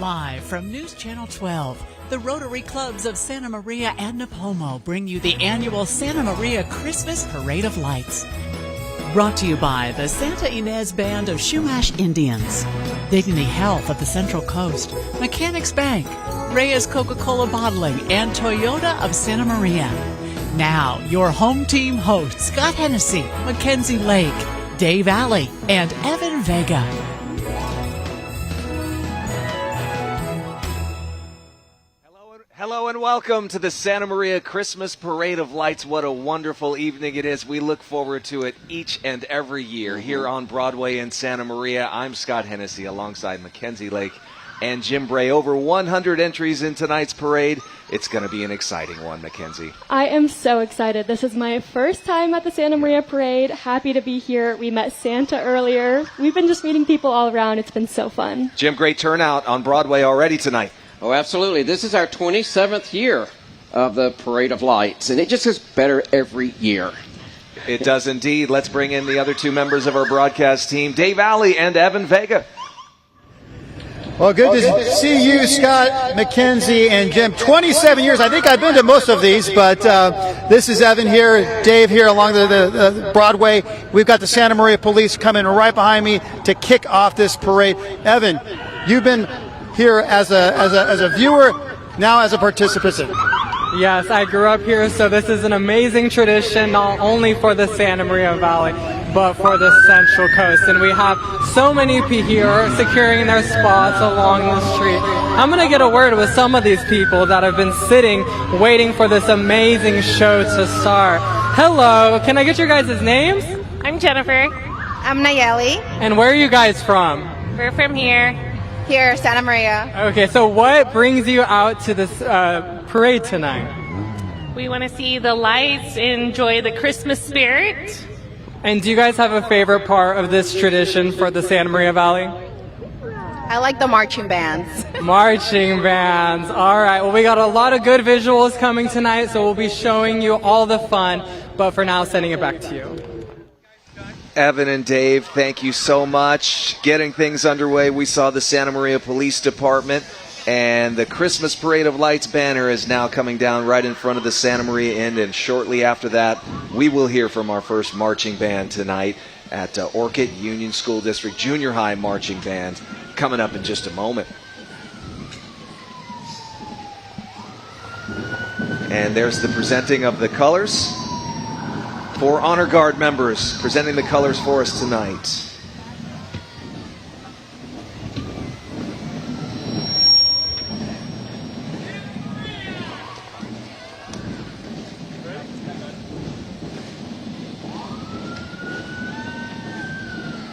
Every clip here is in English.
Live from News Channel 12, the Rotary Clubs of Santa Maria and Napomo bring you the annual Santa Maria Christmas Parade of Lights. Brought to you by the Santa Ynez Band of Chumash Indians, Dignity Health of the Central Coast, Mechanics Bank, Reyes Coca-Cola Bottling, and Toyota of Santa Maria. Now, your home team hosts, Scott Hennessy, Mackenzie Lake, Dave Alley, and Evan Vega. Hello and welcome to the Santa Maria Christmas Parade of Lights. What a wonderful evening it is. We look forward to it each and every year here on Broadway in Santa Maria. I'm Scott Hennessy alongside Mackenzie Lake and Jim Bray. Over 100 entries in tonight's parade. It's going to be an exciting one, Mackenzie. I am so excited. This is my first time at the Santa Maria Parade. Happy to be here. We met Santa earlier. We've been just meeting people all around. It's been so fun. Jim, great turnout on Broadway already tonight. Oh, absolutely. This is our 27th year of the Parade of Lights, and it just gets better every year. It does indeed. Let's bring in the other two members of our broadcast team, Dave Alley and Evan Vega. Well, good to see you, Scott, Mackenzie, and Jim. 27 years. I think I've been to most of these, but this is Evan here, Dave here along the Broadway. We've got the Santa Maria Police coming right behind me to kick off this parade. Evan, you've been here as a viewer, now as a participant. Yes, I grew up here, so this is an amazing tradition, not only for the Santa Maria Valley, but for the Central Coast. And we have so many people here securing their spots along the street. I'm going to get a word with some of these people that have been sitting, waiting for this amazing show to start. Hello, can I get your guys' names? I'm Jennifer. I'm Nayeli. And where are you guys from? We're from here. Here, Santa Maria. Okay, so what brings you out to this parade tonight? We want to see the lights, enjoy the Christmas spirit. And do you guys have a favorite part of this tradition for the Santa Maria Valley? I like the marching bands. Marching bands. All right. Well, we got a lot of good visuals coming tonight, so we'll be showing you all the fun. But for now, sending it back to you. Evan and Dave, thank you so much. Getting things underway, we saw the Santa Maria Police Department, and the Christmas Parade of Lights banner is now coming down right in front of the Santa Maria Inn, and shortly after that, we will hear from our first marching band tonight at Orchid Union School District Junior High Marching Band, coming up in just a moment. And there's the presenting of the colors. 4 Honor Guard members presenting the colors for us tonight.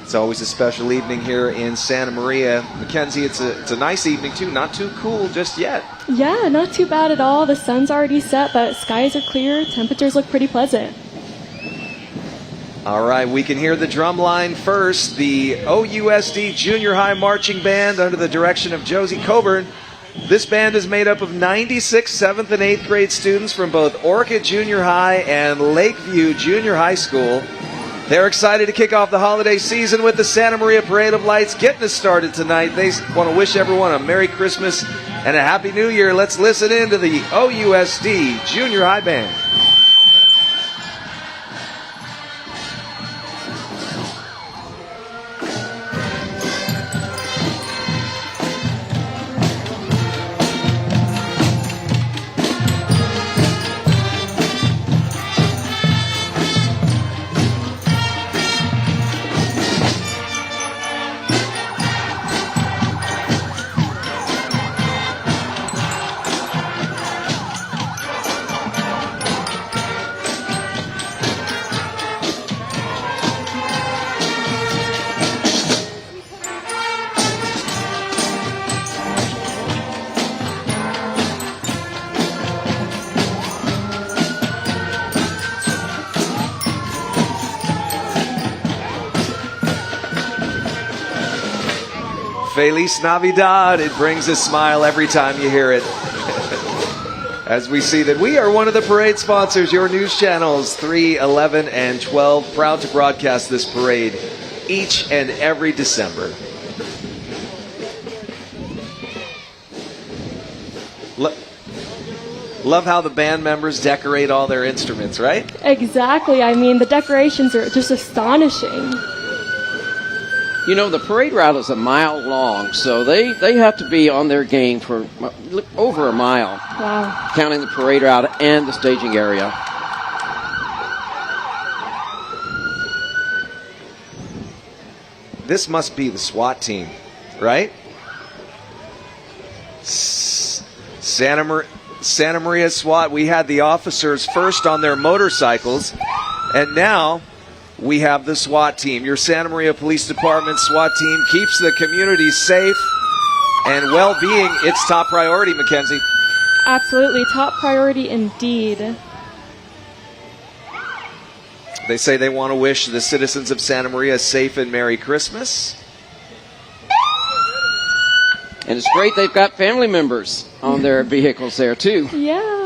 It's always a special evening here in Santa Maria. Mackenzie, it's a nice evening too, not too cool just yet. Yeah, not too bad at all. The sun's already set, but skies are clear. Temperatures look pretty pleasant. All right, we can hear the drum line first. The OUSD Junior High Marching Band under the direction of Josie Coburn. This band is made up of 96 7th and 8th grade students from both Orchid Junior High and Lakeview Junior High School. They're excited to kick off the holiday season with the Santa Maria Parade of Lights getting us started tonight. They want to wish everyone a Merry Christmas and a Happy New Year. Let's listen in to the OUSD Junior High Band. Feliz Navidad. It brings a smile every time you hear it. As we see that we are one of the parade sponsors, your news channels 3, 11, and 12, proud to broadcast this parade each and every December. Love how the band members decorate all their instruments, right? Exactly. I mean, the decorations are just astonishing. You know, the parade route is a mile long, so they have to be on their game for over a mile. Wow. Counting the parade route and the staging area. This must be the SWAT team, right? Santa Maria SWAT, we had the officers first on their motorcycles, and now we have the SWAT team. Your Santa Maria Police Department SWAT team keeps the community safe and well-being its top priority, Mackenzie. Absolutely. Top priority indeed. They say they want to wish the citizens of Santa Maria a safe and Merry Christmas. And it's great they've got family members on their vehicles there, too. Yeah.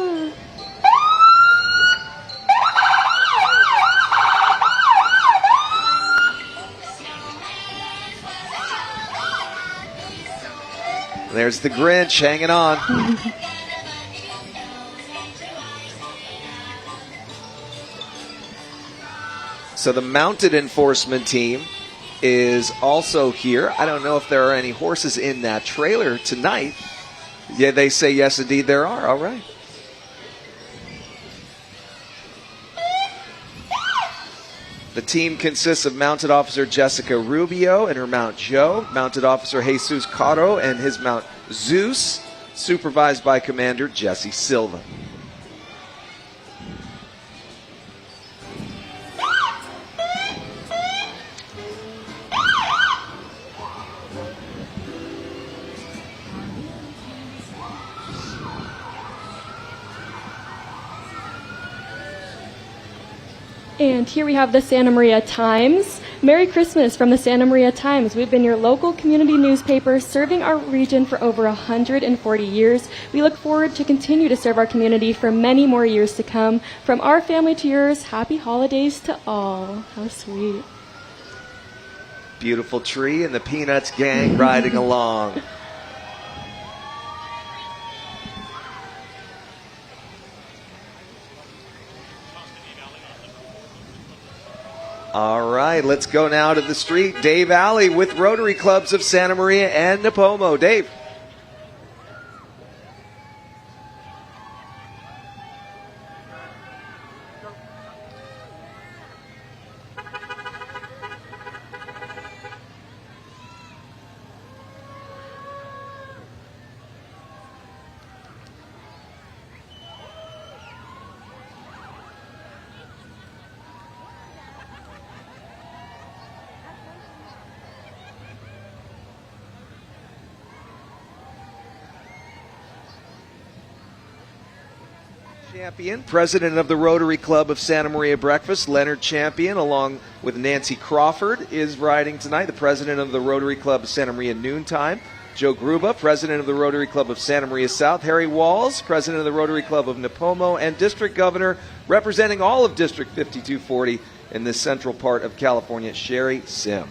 There's the Grinch hanging on. So the mounted enforcement team is also here. I don't know if there are any horses in that trailer tonight. Yeah, they say yes, indeed there are. All right. The team consists of Mounted Officer Jessica Rubio and her Mount Joe, Mounted Officer Jesus Caro and his Mount Zeus, supervised by Commander Jesse Silva. And here we have the Santa Maria Times. Merry Christmas from the Santa Maria Times. We've been your local community newspaper serving our region for over 140 years. We look forward to continue to serve our community for many more years to come. From our family to yours, happy holidays to all. How sweet. Beautiful tree and the Peanuts gang riding along. All right, let's go now to the street. Dave Alley with Rotary Clubs of Santa Maria and Napomo. Dave. Champion, president of the Rotary Club of Santa Maria Breakfast, Leonard Champion, along with Nancy Crawford, is riding tonight. The president of the Rotary Club of Santa Maria Noontime, Joe Gruba, president of the Rotary Club of Santa Maria South, Harry Walls, president of the Rotary Club of Napomo, and district governor representing all of District 5240 in the central part of California, Sherry Sim.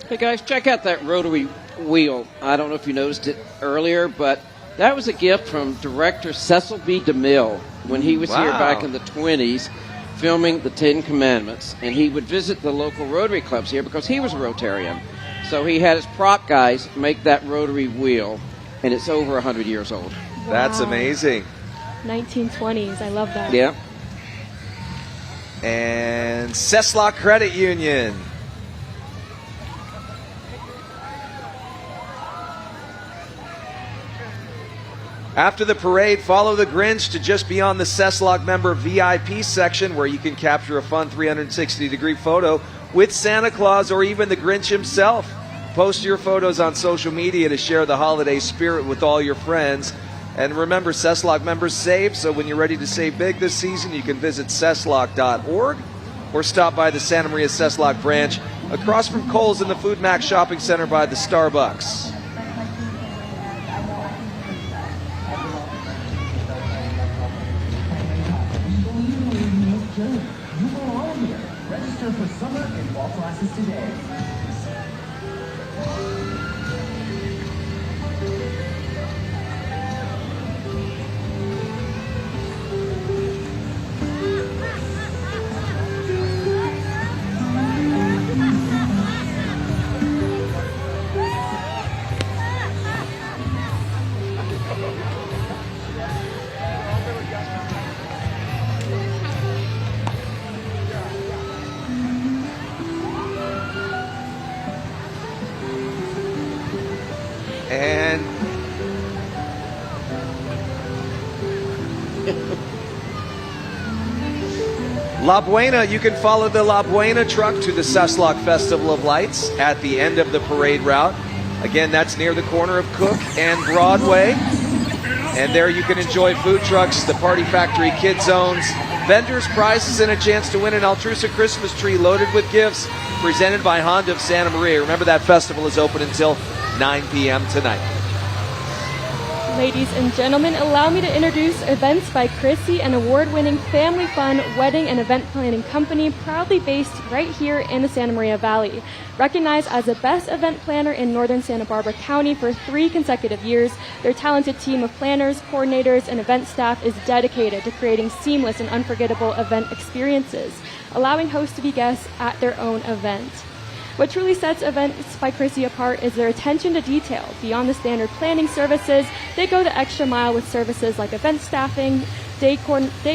Hey guys, check out that rotary wheel. I don't know if you noticed it earlier, but that was a gift from director Cecil B. DeMille when he was here back in the 20s filming the Ten Commandments. And he would visit the local Rotary clubs here because he was a Rotarian. So he had his prop guys make that rotary wheel, and it's over 100 years old. Wow. That's amazing. 1920s. I love that. Yeah. And Cesslock Credit Union. After the parade, follow the Grinch to just beyond the Cesslock member VIP section where you can capture a fun 360-degree photo with Santa Claus or even the Grinch himself. Post your photos on social media to share the holiday spirit with all your friends. And remember, Cesslock members save, so when you're ready to save big this season, you can visit cesslock.org or stop by the Santa Maria Cesslock branch across from Kohl's in the Food Max Shopping Center by the Starbucks. Register for summer and fall classes today. And La Buena, you can follow the La Buena truck to the Cesslock Festival of Lights at the end of the parade route. Again, that's near the corner of Cook and Broadway. And there you can enjoy food trucks, the Party Factory Kid Zones, vendors, prizes, and a chance to win an Altrusa Christmas tree loaded with gifts presented by Honda of Santa Maria. Remember, that festival is open until 9 p.m. tonight. Ladies and gentlemen, allow me to introduce Events by Chrissy, an award-winning family fun wedding and event planning company proudly based right here in the Santa Maria Valley. Recognized as the best event planner in northern Santa Barbara County for 3 consecutive years, their talented team of planners, coordinators, and event staff is dedicated to creating seamless and unforgettable event experiences, allowing hosts to be guests at their own event. What truly sets Events by Chrissy apart is their attention to detail. Beyond the standard planning services, they go the extra mile with services like event staffing, day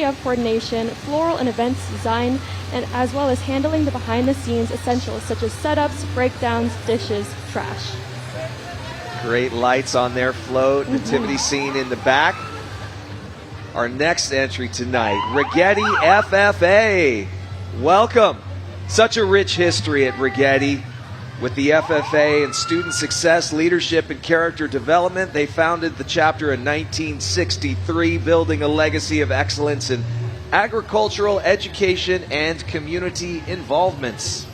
of coordination, floral and events design, and as well as handling the behind-the-scenes essentials such as setups, breakdowns, dishes, trash. Great lights on their float, nativity scene in the back. Our next entry tonight, Rigetti FFA. Welcome. Such a rich history at Rigetti with the FFA and student success, leadership, and character development. They founded the chapter in 1963, building a legacy of excellence in agricultural education and community involvements.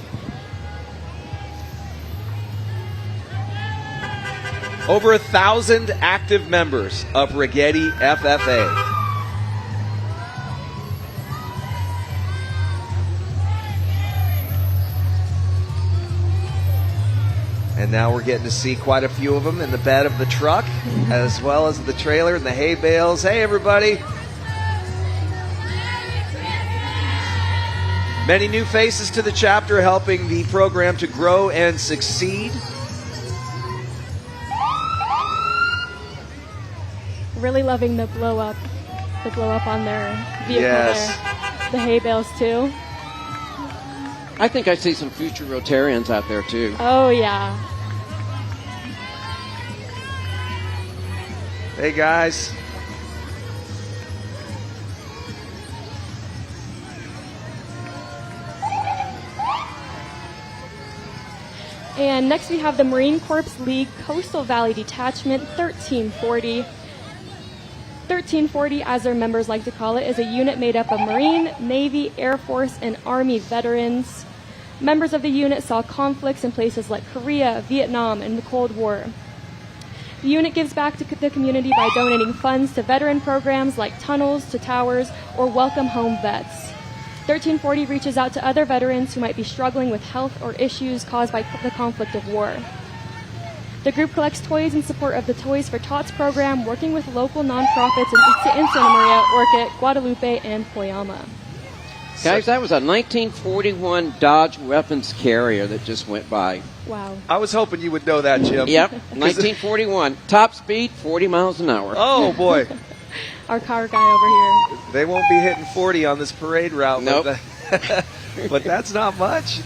Over 1,000 active members of Rigetti FFA. And now we're getting to see quite a few of them in the bed of the truck, as well as the trailer and the hay bales. Hey, everybody. Many new faces to the chapter, helping the program to grow and succeed. Really loving the blow up on their vehicle there. The hay bales, too. I think I see some future Rotarians out there, too. Oh, yeah. Hey, guys. And next we have the Marine Corps League Coastal Valley Detachment 1340. 1340, as their members like to call it, is a unit made up of Marine, Navy, Air Force, and Army veterans. Members of the unit saw conflicts in places like Korea, Vietnam, and the Cold War. The unit gives back to the community by donating funds to veteran programs like Tunnels to Towers or Welcome Home Vets. 1340 reaches out to other veterans who might be struggling with health or issues caused by the conflict of war. The group collects toys in support of the Toys for Tots program, working with local nonprofits in Santa Maria, Orcutt, Guadalupe, and Poyama. Guys, that was a 1941 Dodge weapons carrier that just went by. Wow. I was hoping you would know that, Jim. Yep, 1941. Top speed, 40 miles an hour. Oh, boy. Our car guy over here. They won't be hitting 40 on this parade route. Nope. But that's not much.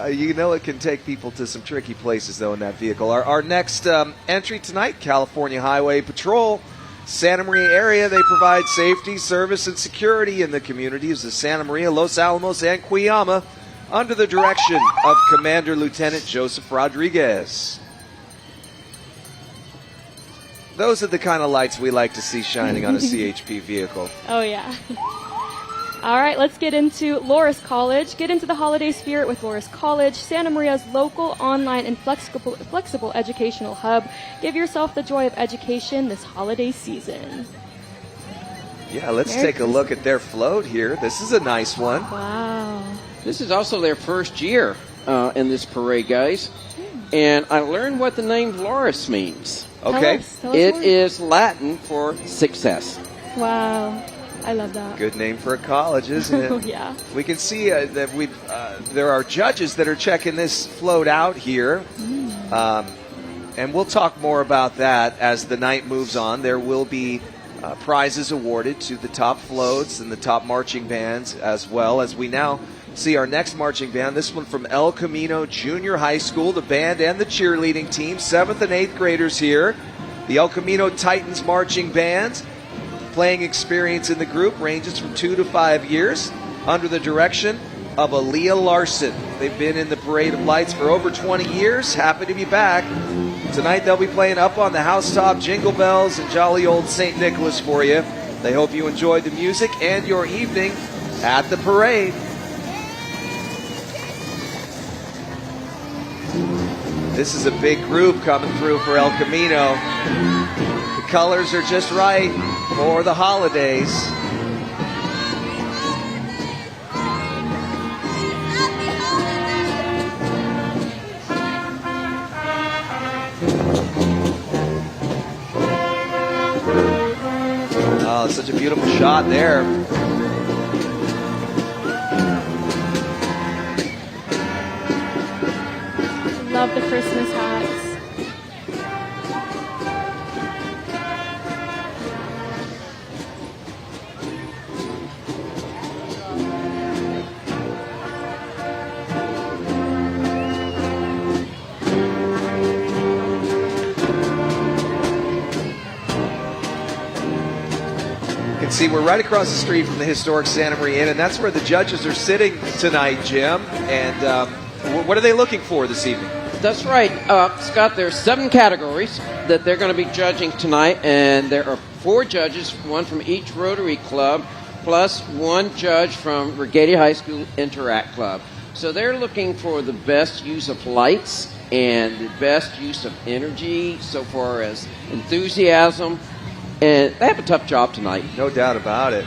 You know it can take people to some tricky places, though, in that vehicle. Our next entry tonight, California Highway Patrol. Santa Maria area, they provide safety, service, and security in the communities of Santa Maria, Los Alamos, and Cuyama under the direction of Commander Lieutenant Joseph Rodriguez. Those are the kind of lights we like to see shining on a CHP vehicle. Oh, yeah. All right, let's get into Loras College. Get into the holiday spirit with Loras College, Santa Maria's local, online, and flexible educational hub. Give yourself the joy of education this holiday season. Yeah, let's take a look at their float here. This is a nice one. Wow. This is also their first year in this parade, guys. And I learned what the name Loras means. Okay. Tell us It more. is Latin for success. Wow. I love that. Good name for a college, isn't it? Oh, yeah. We can see that there are judges that are checking this float out here. And we'll talk more about that as the night moves on. There will be prizes awarded to the top floats and the top marching bands, as well as we now see our next marching band. This one from El Camino Junior High School, the band and the cheerleading team. 7th and 8th graders here. The El Camino Titans Marching Band. Playing experience in the group ranges from 2 to 5 years under the direction of Aaliyah Larson. They've been in the Parade of Lights for over 20 years. Happy to be back. Tonight they'll be playing Up on the Housetop, Jingle Bells, and Jolly Old St. Nicholas for you. They hope you enjoyed the music and your evening at the parade. This is a big group coming through for El Camino. The colors are just right for the holidays. Oh, such a beautiful shot there. Love the Christmas hats. See, we're right across the street from the historic Santa Maria Inn, and that's where the judges are sitting tonight, Jim. And what are they looking for this evening? That's right, Scott. There's 7 categories that they're going to be judging tonight, and there are 4 judges, one from each Rotary Club, plus 1 judge from Regalia High School Interact Club. So they're looking for the best use of lights and the best use of energy so far as enthusiasm. And they have a tough job tonight. No doubt about it.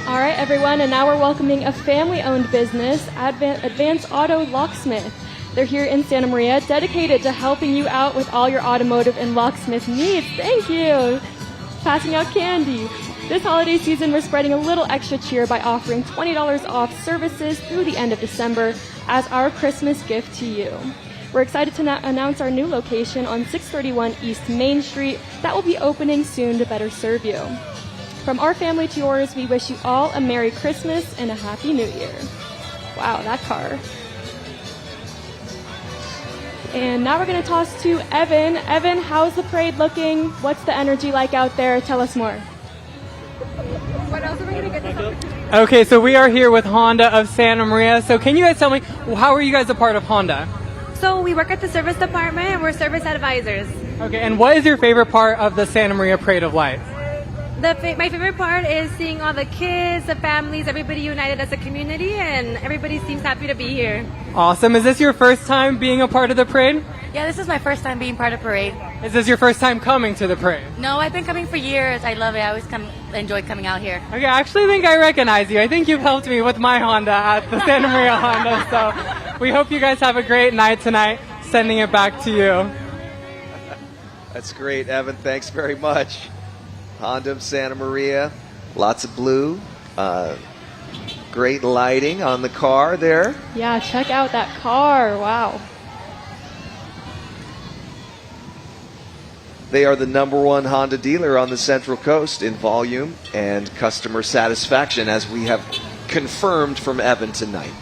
All right, everyone, and now we're welcoming a family-owned business, Advance Auto Locksmith. They're here in Santa Maria, dedicated to helping you out with all your automotive and locksmith needs. Thank you. Passing out candy. This holiday season, we're spreading a little extra cheer by offering $20 off services through the end of December as our Christmas gift to you. We're excited to announce our new location on 631 East Main Street that will be opening soon to better serve you. From our family to yours, we wish you all a Merry Christmas and a Happy New Year. Wow, that car. And now we're going to toss to Evan. Evan, how's the parade looking? What's the energy like out there? Tell us more. What else are we going to get this opportunity? Okay, so we are here with Honda of Santa Maria. So can you guys tell me, how are you guys a part of Honda? So we work at the service department and we're service advisors. Okay, and what is your favorite part of the Santa Maria Parade of Lights? My favorite part is seeing all the kids, the families, everybody united as a community, and everybody seems happy to be here. Awesome. Is this your first time being a part of the parade? Yeah, this is my first time being part of parade. Is this your first time coming to the parade? No, I've been coming for years. I love it. I always enjoy coming out here. Okay, I actually think I recognize you. I think you've helped me with my Honda at the Santa Maria Honda. So we hope you guys have a great night tonight. Sending it back to you. That's great, Evan. Thanks very much. Honda of Santa Maria. Lots of blue. Great lighting on the car there. Yeah, check out that car. Wow. They are the #1 Honda dealer on the Central Coast in volume and customer satisfaction, as we have confirmed from Evan tonight.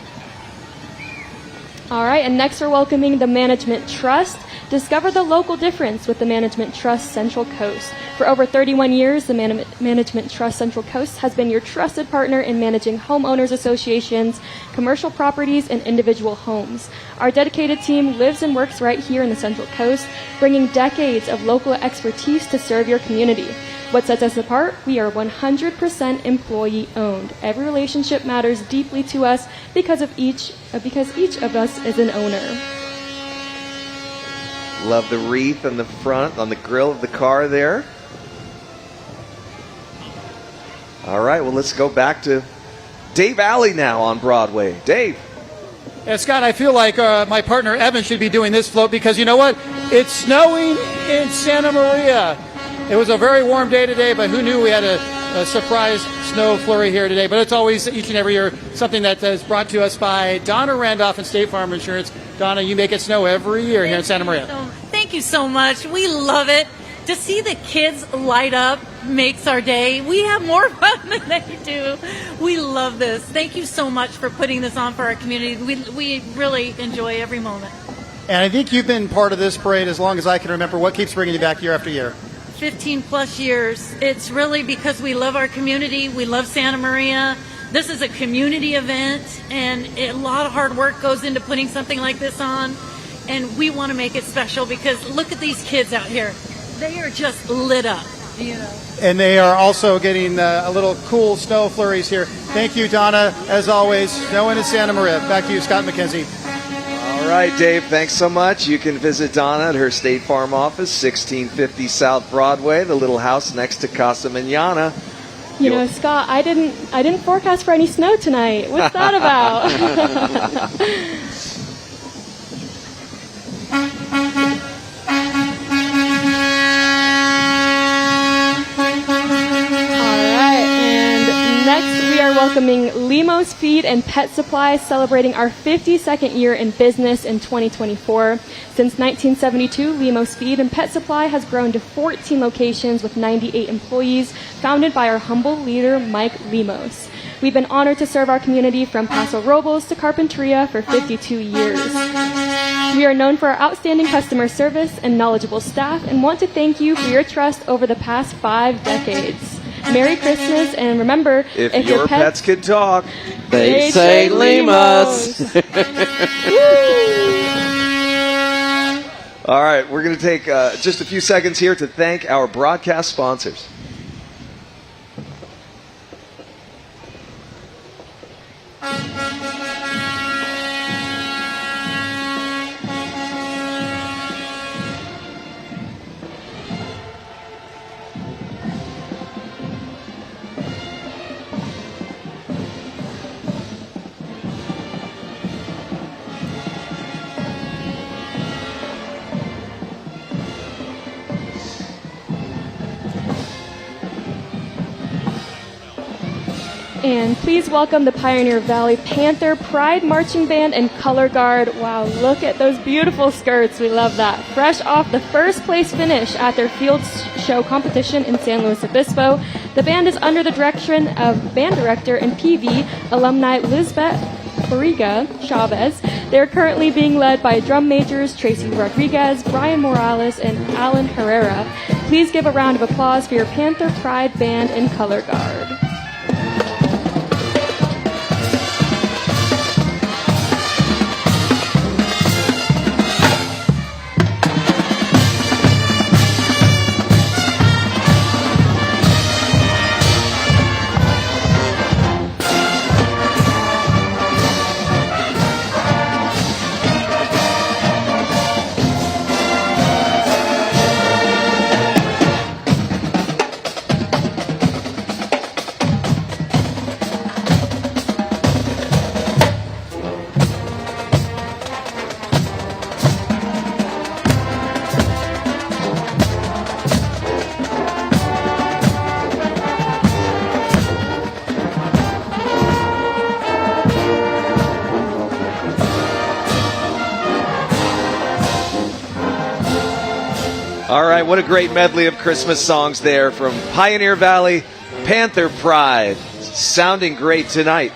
All right, and next we're welcoming the Management Trust. Discover the local difference with the Management Trust Central Coast. For over 31 years, the Management Trust Central Coast has been your trusted partner in managing homeowners associations, commercial properties, and individual homes. Our dedicated team lives and works right here in the Central Coast, bringing decades of local expertise to serve your community. What sets us apart? We are 100% employee-owned. Every relationship matters deeply to us because each of us is an owner. Love the wreath on the front, on the grill of the car there. All right, well, let's go back to Dave Alley now on Broadway. Dave. Yeah, Scott, I feel like my partner Evan should be doing this float because you know what? It's snowing in Santa Maria. It was a very warm day today, but who knew we had a surprise snow flurry here today. But it's always, each and every year, something that is brought to us by Donna Randolph and State Farm Insurance. Donna, you make it snow every year here in Santa Maria. Thank you so much. We love it to see the kids light up makes our day. We have more fun than they do. We love this. Thank you so much for putting this on for our community. We really enjoy every moment. And I think you've been part of this parade as long as I can remember. What keeps bringing you back year after year? 15 plus years. It's really because we love our community. We love Santa Maria. This is a community event, and a lot of hard work goes into putting something like this on. And we want to make it special because look at these kids out here. They are just lit up, you know. And they are also getting a little cool snow flurries here. Thank you, Donna, as always. Snowing in Santa Maria. Back to you, Scott McKenzie. All right, Dave, thanks so much. You can visit Donna at her State Farm office, 1650 South Broadway, the little house next to Casa Manana. You know, Scott, I didn't forecast for any snow tonight. What's that about? Next, we are welcoming Limos Feed and Pet Supply, celebrating our 52nd year in business in 2024. Since 1972, Limos Feed and Pet Supply has grown to 14 locations with 98 employees, founded by our humble leader, Mike Limos. We've been honored to serve our community from Paso Robles to Carpinteria for 52 years. We are known for our outstanding customer service and knowledgeable staff and want to thank you for your trust over the past 5 decades. Merry Christmas, and remember, if your pets could talk, they say Limos. All right, we're going to take just a few seconds here to thank our broadcast sponsors. And please welcome the Pioneer Valley Panther Pride Marching Band and Color Guard. Wow, look at those beautiful skirts. We love that. Fresh off the first place finish at their field show competition in San Luis Obispo, the band is under the direction of band director and PV alumni Lisbeth Fariga Chavez. They're currently being led by drum majors Tracy Rodriguez, Brian Morales, and Alan Herrera. Please give a round of applause for your Panther Pride Band and Color Guard. All right, what a great medley of Christmas songs there from Pioneer Valley, Panther Pride. Sounding great tonight.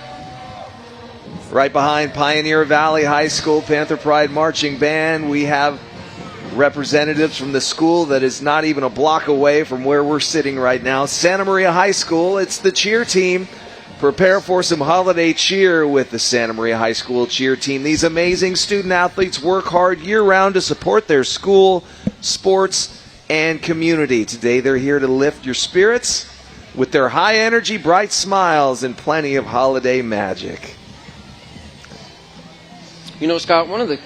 Right behind Pioneer Valley High School Panther Pride Marching Band, we have representatives from the school that is not even a block away from where we're sitting right now, Santa Maria High School. It's the cheer team. Prepare for some holiday cheer with the Santa Maria High School cheer team. These amazing student athletes work hard year-round to support their school, sports, and community. Today they're here to lift your spirits with their high energy, bright smiles, and plenty of holiday magic. You know, Scott, two of the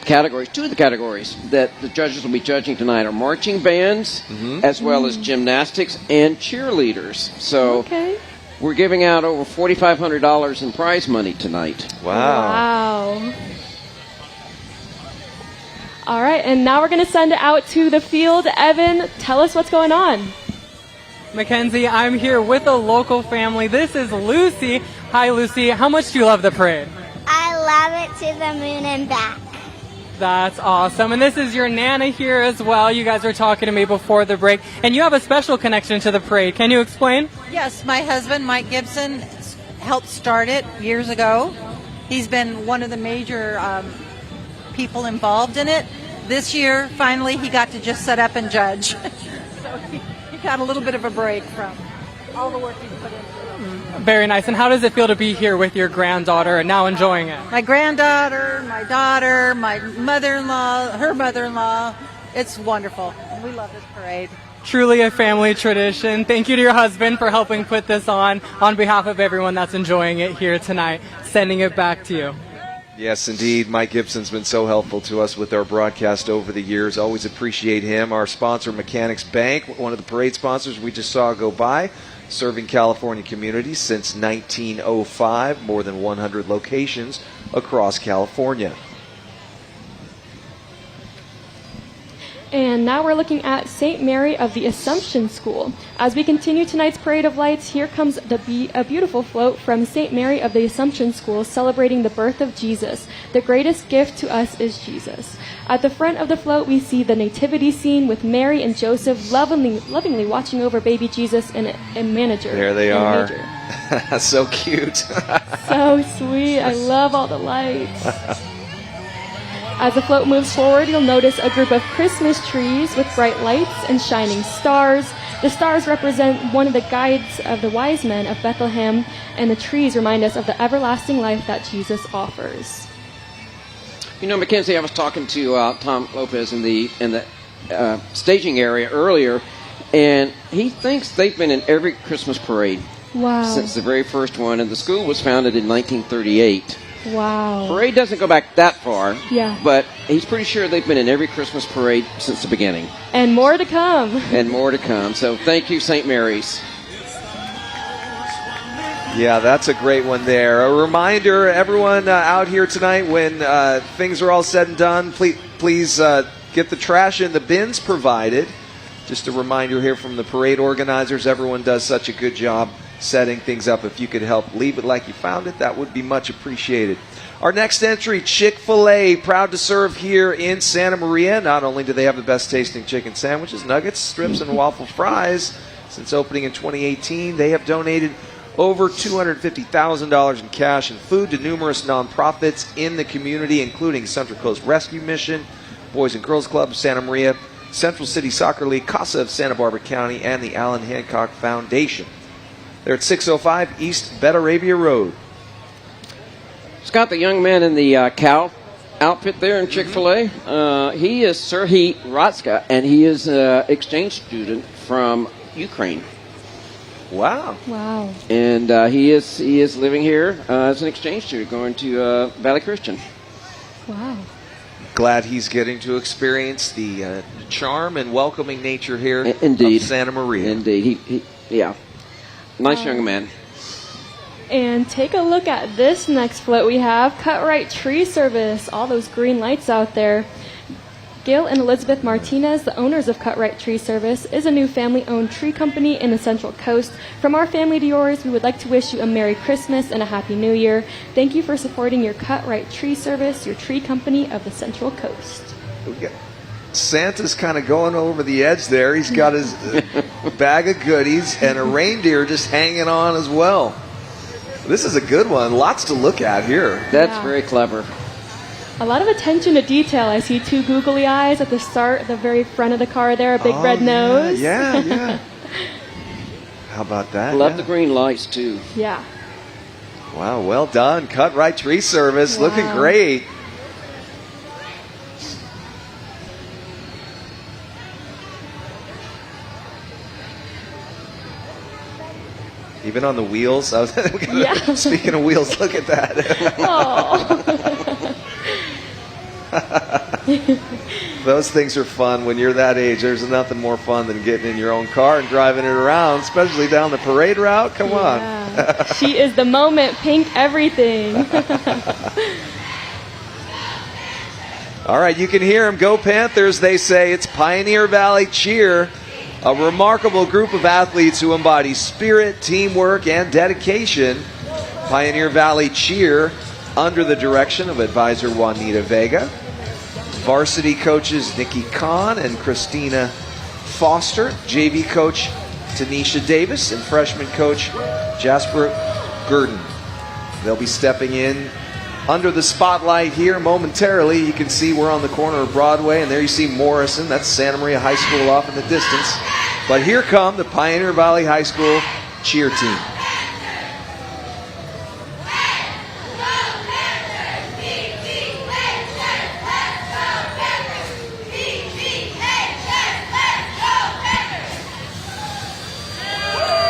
categories that the judges will be judging tonight are marching bands, as well as gymnastics and cheerleaders. So we're giving out over $4,500 in prize money tonight. Wow. All right, and now we're going to send it out to the field. Evan, tell us what's going on. Mackenzie, I'm here with a local family. This is Lucy. Hi, Lucy. How much do you love the parade? I love it to the moon and back. That's awesome. And this is your Nana here as well. You guys were talking to me before the break, and you have a special connection to the parade. Can you explain? Yes, my husband, Mike Gibson, helped start it years ago. He's been one of the major people involved in it. This year, finally, he got to just set up and judge. So he got a little bit of a break from all the work he's put into it. Very nice. And how does it feel to be here with your granddaughter and now enjoying it? My granddaughter, my daughter, my mother-in-law, her mother-in-law. It's wonderful. And we love this parade. Truly a family tradition. Thank you to your husband for helping put this on behalf of everyone that's enjoying it here tonight. Sending it back to you. Yes, indeed. Mike Gibson's been so helpful to us with our broadcast over the years. Always appreciate him. Our sponsor, Mechanics Bank, one of the parade sponsors we just saw go by, serving California communities since 1905, more than 100 locations across California. And now we're looking at St. Mary of the Assumption School. As we continue tonight's Parade of Lights, here comes a beautiful float from St. Mary of the Assumption School celebrating the birth of Jesus. The greatest gift to us is Jesus. At the front of the float, we see the nativity scene with Mary and Joseph lovingly watching over baby Jesus and a manager. There they are. So cute. So sweet. I love all the lights. As the float moves forward, you'll notice a group of Christmas trees with bright lights and shining stars. The stars represent one of the guides of the wise men of Bethlehem, and the trees remind us of the everlasting life that Jesus offers. You know, Mackenzie, I was talking to Tom Lopez in the staging area earlier, and he thinks they've been in every Christmas parade. Wow. Since the very first one, and the school was founded in 1938. Wow. Parade doesn't go back that far. Yeah. But he's pretty sure they've been in every Christmas parade since the beginning. And more to come. And more to come. So thank you, St. Mary's. Yeah, that's a great one there. A reminder, everyone out here tonight, when things are all said and done, please get the trash in the bins provided. Just a reminder here from the parade organizers, everyone does such a good job setting things up. If you could help leave it like you found it, that would be much appreciated. Our next entry, Chick-fil-A, proud to serve here in Santa Maria. Not only do they have the best tasting chicken sandwiches, nuggets, strips, and waffle fries, since opening in 2018, they have donated over $250,000 in cash and food to numerous nonprofits in the community, including Central Coast Rescue Mission, Boys and Girls Club of Santa Maria, Central City Soccer League, CASA of Santa Barbara County, and the Allen Hancock Foundation. They're at 605 East Betarabia Road. Scott, the young man in the cow outfit there in Chick-fil-A, he is Serhii Ratska, and he is an exchange student from Ukraine. Wow. Wow. And he is living here as an exchange student going to Valley Christian. Wow. Glad he's getting to experience the charm and welcoming nature here Indeed. of Santa Maria. Indeed. Yeah. Nice young man. And take a look at this next float we have. Cut Right Tree Service. All those green lights out there. Gail and Elizabeth Martinez, the owners of Cut Right Tree Service, is a new family-owned tree company in the Central Coast. From our family to yours, we would like to wish you a Merry Christmas and a Happy New Year. Thank you for supporting your Cut Right Tree Service, your tree company of the Central Coast. Santa's kind of going over the edge there. He's got his bag of goodies and a reindeer just hanging on as well. This is a good one. Lots to look at here. That's very clever. A lot of attention to detail. I see two googly eyes at the start, the very front of the car there, a big red nose. Yeah. How about that? Love the green lights, too. Yeah. Wow, well done. Cut Right Tree Service. Wow. Looking great. Even on the wheels. Speaking of wheels, look at that. Oh. Those things are fun when you're that age. There's nothing more fun than getting in your own car and driving it around, especially down the parade route. Come on. She is the moment, pink everything. All right, you can hear them. Go Panthers, they say. It's Pioneer Valley Cheer. A remarkable group of athletes who embody spirit, teamwork, and dedication. Pioneer Valley Cheer, under the direction of advisor Juanita Vega. Varsity coaches Nikki Kahn and Christina Foster, JV coach Tanisha Davis, and freshman coach Jasper Gurdon. They'll be stepping in under the spotlight here momentarily. You can see we're on the corner of Broadway, and there you see Morrison. That's Santa Maria High School off in the distance. But here come the Pioneer Valley High School cheer team.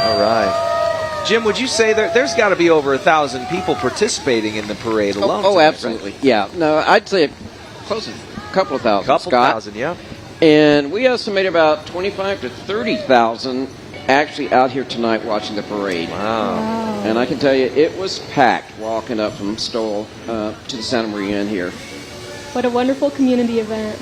All right. Jim, would you say there's got to be over 1,000 people participating in the parade alone? Oh, tonight, absolutely. right? Yeah. No, I'd say close to a couple of thousand. Couple Scott. thousand, yeah. And we estimate about 25 to 30,000 actually out here tonight watching the parade. Wow. And I can tell you, it was packed walking up from Stoll to the Santa Maria Inn here. What a wonderful community event.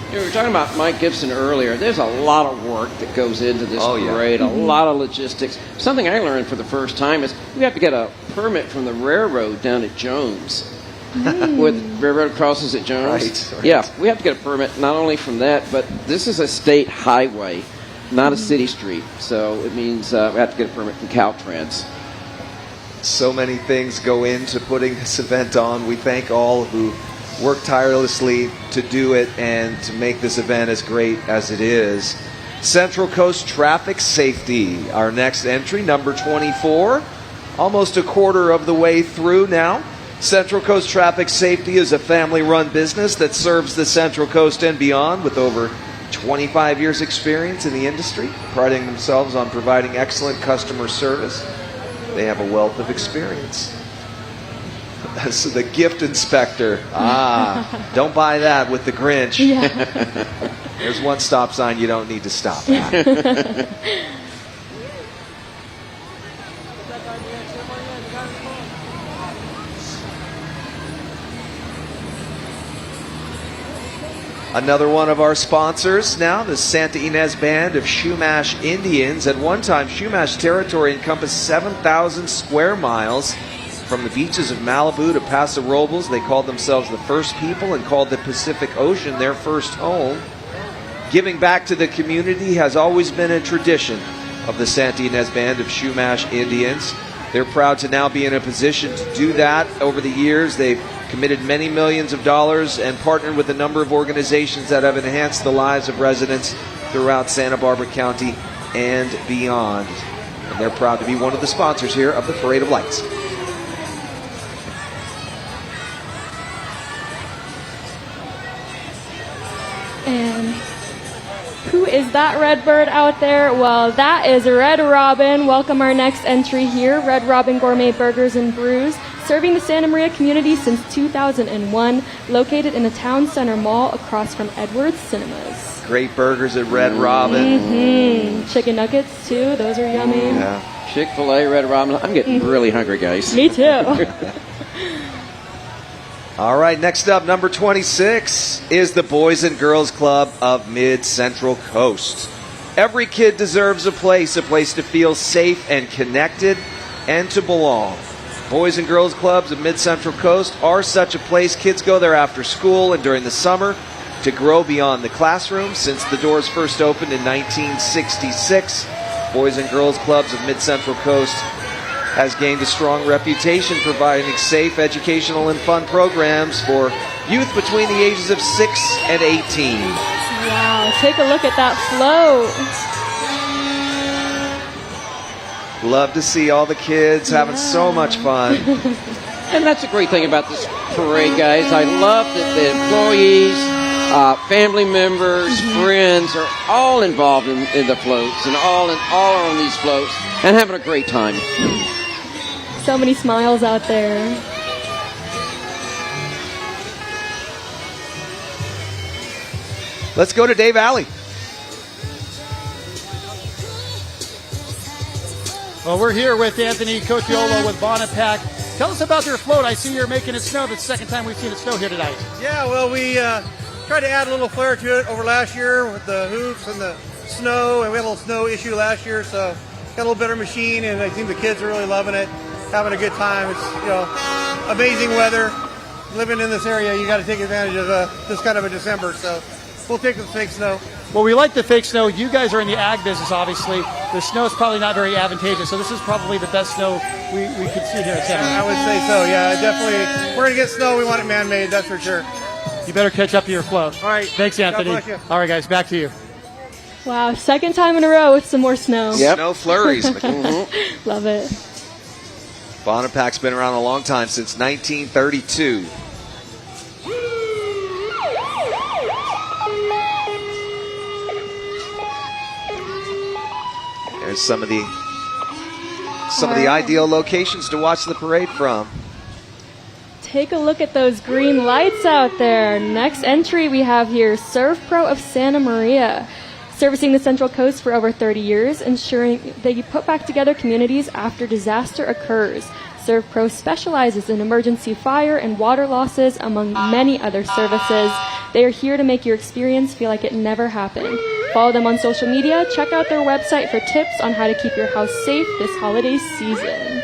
We were talking about Mike Gibson earlier. There's a lot of work that goes into this parade, a lot of logistics. Something I learned for the first time is we have to get a permit from the railroad down at Jones. With railroad crosses at Jones. Right. Yeah, we have to get a permit not only from that, but this is a state highway, not a city street. So it means we have to get a permit from Caltrans. So many things go into putting this event on. We thank all who work tirelessly to do it and to make this event as great as it is. Central Coast Traffic Safety, our next entry, number 24. Almost a quarter of the way through now. Central Coast Traffic Safety is a family-run business that serves the Central Coast and beyond with over 25 years experience in the industry, priding themselves on providing excellent customer service. They have a wealth of experience. So the gift inspector. Don't buy that with the Grinch. Yeah. There's one stop sign you don't need to stop at. Another one of our sponsors now, the Santa Ynez Band of Chumash Indians. At one time, Chumash territory encompassed 7,000 square miles. From the beaches of Malibu to Paso Robles, they called themselves the first people and called the Pacific Ocean their first home. Giving back to the community has always been a tradition of the Santa Ynez Band of Chumash Indians. They're proud to now be in a position to do that. Over the years, they've committed many millions of dollars and partnered with a number of organizations that have enhanced the lives of residents throughout Santa Barbara County and beyond. And they're proud to be one of the sponsors here of the Parade of Lights. And who is that red bird out there? Well, that is Red Robin. Welcome our next entry here, Red Robin Gourmet Burgers and Brews, serving the Santa Maria community since 2001, located in the town center mall across from Edwards Cinemas. Great burgers at Red Robin. Chicken nuggets too, those are yummy. Yeah. Chick-fil-A, Red Robin. I'm getting really hungry, guys. Me too. All right, next up, number 26 is the Boys and Girls Club of Mid-Central Coast. Every kid deserves a place to feel safe and connected and to belong. Boys and Girls Clubs of Mid-Central Coast are such a place. Kids go there after school and during the summer to grow beyond the classroom. Since the doors first opened in 1966, Boys and Girls Clubs of Mid-Central Coast has gained a strong reputation providing safe, educational, and fun programs for youth between the ages of 6 and 18. Wow, take a look at that float. Love to see all the kids having so much fun. And that's a great thing about this parade, guys. I love that the employees, family members, friends are all involved in the floats and all are on these floats and having a great time. So many smiles out there. Let's go to Dave Alley. Well, we're here with Anthony Cotiolo with Bonnet Pack. Tell us about your float. I see you're making it snow. That's the second time we've seen it snow here tonight. Yeah, well, tried to add a little flair to it over last year with the hoops and the snow, and we had a little snow issue last year, so got a little better machine, and I think the kids are really loving it, having a good time. It's, you know, amazing weather. Living in this area, you got to take advantage of this kind of a December, so we'll take the fake snow. Well, we like the fake snow. You guys are in the ag business, obviously. The snow is probably not very advantageous, so this is probably the best snow we could see here at Santa Maria. I would say so, yeah, definitely. We're going to get snow. We want it man-made, that's for sure. You better catch up to your flow. All right. Thanks, Anthony. God bless you. All right, guys, back to you. Wow, second time in a row with some more snow. Yep. Snow flurries. Love it. Bonapac's been around a long time, since 1932. There's some of the ideal locations to watch the parade from. Take a look at those green lights out there. Next entry we have here, Serve Pro of Santa Maria. Servicing the Central Coast for over 30 years, ensuring that you put back together communities after disaster occurs. Serve Pro specializes in emergency fire and water losses, among many other services. They are here to make your experience feel like it never happened. Follow them on social media. Check out their website for tips on how to keep your house safe this holiday season.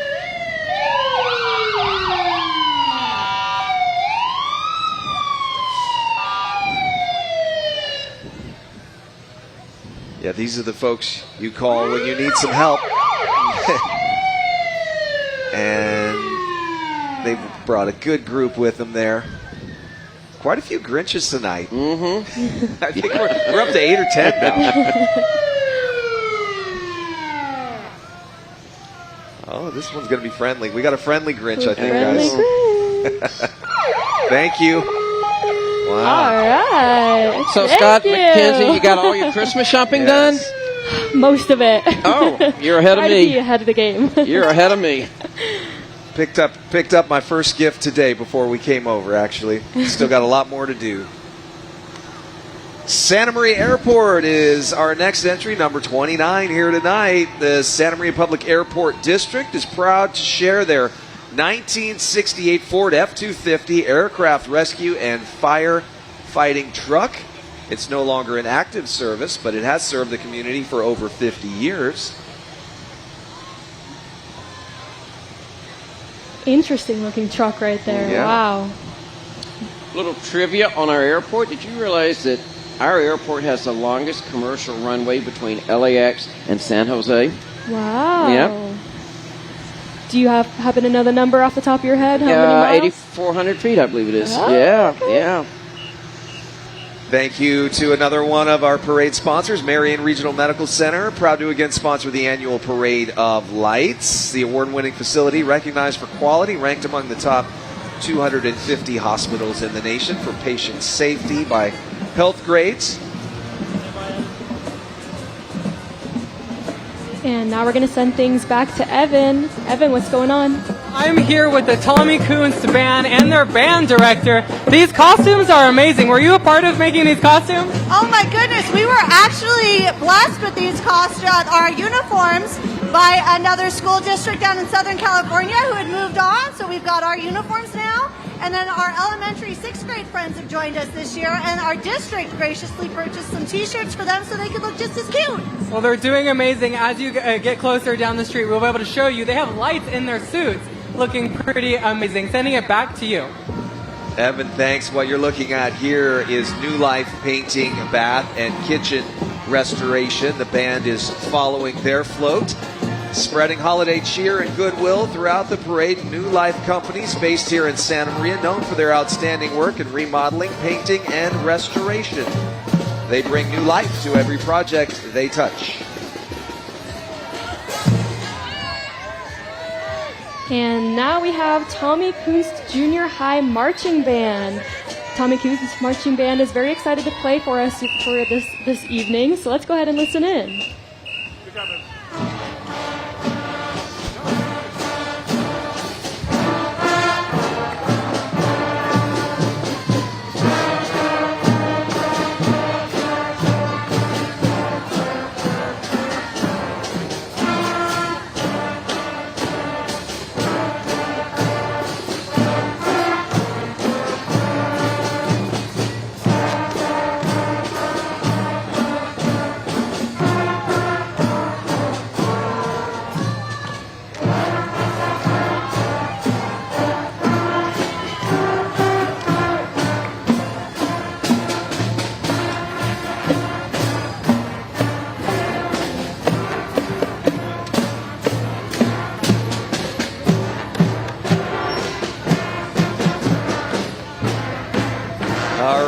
Yeah, these are the folks you call when you need some help. And they brought a good group with them there. Quite a few Grinches tonight. Mm-hmm. I think we're up to 8 or 10 now. Oh, this one's going to be friendly. We got a friendly Grinch, I think, guys. Thank you. Wow. All right. So, Thank Scott you. McKenzie, you got all your Christmas shopping done? Most of it. Oh, you're ahead of Try to me. be ahead of the game. You're ahead of me. Picked up my first gift today before we came over, actually. Still got a lot more to do. Santa Maria Airport is our next entry, number 29 here tonight. The Santa Maria Public Airport District is proud to share their 1968 Ford F-250 aircraft rescue and firefighting truck. It's no longer in active service, but it has served the community for over 50 years. Interesting looking truck right there. Yeah. Wow. Little trivia on our airport. Did you realize that our airport has the longest commercial runway between LAX and San Jose? Wow. Yep. Do you happen to know the number off the top of your head? How many miles? 8,400 feet, I believe it is. Oh, yeah, okay. yeah. Thank you to another one of our parade sponsors, Marion Regional Medical Center. Proud to again sponsor the annual Parade of Lights. The award-winning facility, recognized for quality, ranked among the top 250 hospitals in the nation for patient safety by health grades. And now we're going to send things back to Evan. Evan, what's going on? I'm here with the Tommy Kunst Band and their band director. These costumes are amazing. Were you a part of making these costumes? Oh my goodness, we were actually blessed with these costumes, our uniforms, by another school district down in Southern California who had moved on. So we've got our uniforms now. And then our elementary 6th grade friends have joined us this year, and our district graciously purchased some t-shirts for them so they could look just as cute. Well, they're doing amazing. As you get closer down the street, we'll be able to show you. They have lights in their suits, looking pretty amazing. Sending it back to you. Evan, thanks. What you're looking at here is New Life Painting, Bath, and Kitchen Restoration. The band is following their float, spreading holiday cheer and goodwill throughout the parade. New Life Companies based here in Santa Maria, known for their outstanding work in remodeling, painting, and restoration. They bring new life to every project they touch. And now we have Tommy Kunst Junior High Marching Band. Tommy Kunst Marching Band is very excited to play for us for this evening, so let's go ahead and listen in. Good job, man.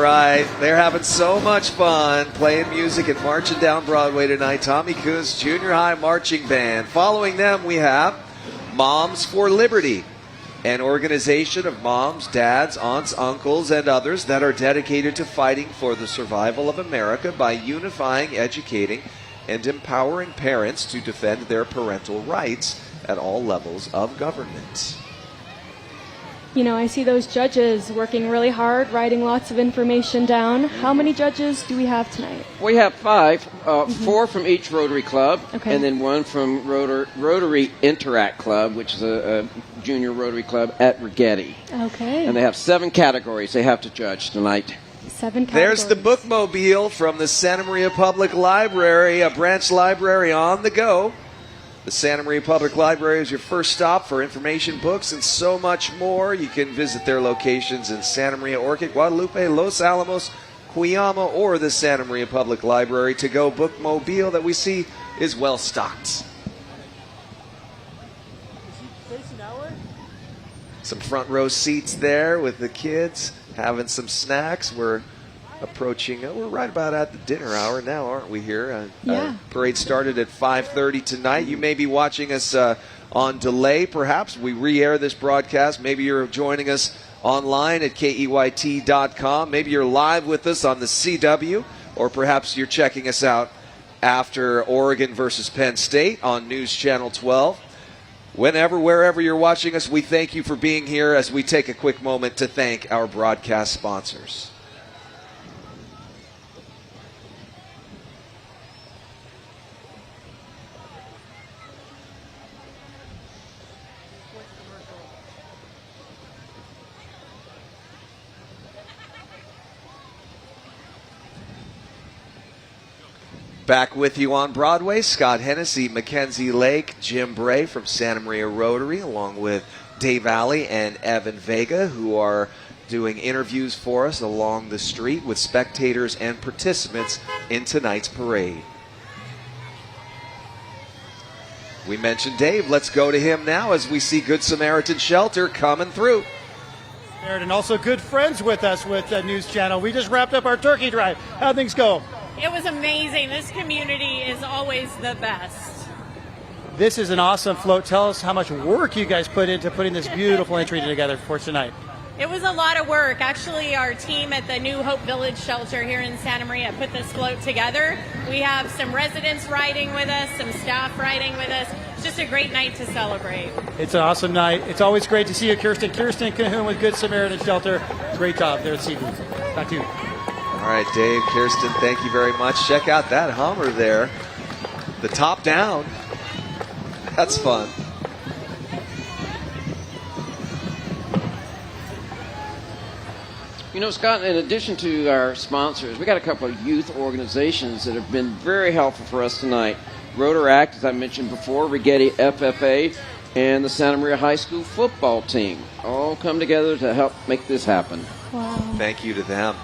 right. They're having so much fun playing music and marching down Broadway tonight. Tommy Kuhn's Junior High Marching Band. Following them, we have Moms for Liberty, an organization of moms, dads, aunts, uncles, and others that are dedicated to fighting for the survival of America by unifying, educating, and empowering parents to defend their parental rights at all levels of government. You know, I see those judges working really hard, writing lots of information down. How many judges do we have tonight? We have 5, 4 from each Rotary Club, and then 1 from Rotary Interact Club, which is a junior Rotary Club at Rigetti. Okay. And they have 7 categories they have to judge tonight. 7 categories. There's the bookmobile from the Santa Maria Public Library, a branch library on the go. The Santa Maria Public Library is your first stop for information, books, and so much more. You can visit their locations in Santa Maria, Orchid, Guadalupe, Los Alamos, Cuyama, or the Santa Maria Public Library to-go bookmobile that we see is well stocked. Some front row seats there with the kids having some snacks. We're approaching, we're right about at the dinner hour now, aren't we here? Yeah. Parade started at 5:30 tonight. You may be watching us on delay, perhaps. We re-air this broadcast. Maybe you're joining us online at KEYT.com. Maybe you're live with us on the CW, or perhaps you're checking us out after Oregon versus Penn State on News Channel 12. Whenever, wherever you're watching us, we thank you for being here as we take a quick moment to thank our broadcast sponsors. Back with you on Broadway, Scott Hennessy, Mackenzie Lake, Jim Bray from Santa Maria Rotary, along with Dave Alley and Evan Vega, who are doing interviews for us along the street with spectators and participants in tonight's parade. We mentioned Dave. Let's go to him now as we see Good Samaritan Shelter coming through. And also good friends with us with the News Channel. We just wrapped up our turkey drive. How'd things go? It was amazing. This community is always the best. This is an awesome float. Tell us how much work you guys put into putting this beautiful entry together for tonight. It was a lot of work. Actually, our team at the New Hope Village shelter here in Santa Maria put this float together. We have some residents riding with us, some staff riding with us. It's just a great night to celebrate. It's an awesome night. It's always great to see you, Kirsten. Kirsten Cahoon with Good Samaritan Shelter. Great job there this evening. Back to you. All right, Dave, Kirsten, thank you very much. Check out that Hummer there. The top down. That's fun. You know, Scott, in addition to our sponsors, we got a couple of youth organizations that have been very helpful for us tonight. Rotaract, as I mentioned before, Rigetti FFA, and the Santa Maria High School football team all come together to help make this happen. Wow. Thank you to them.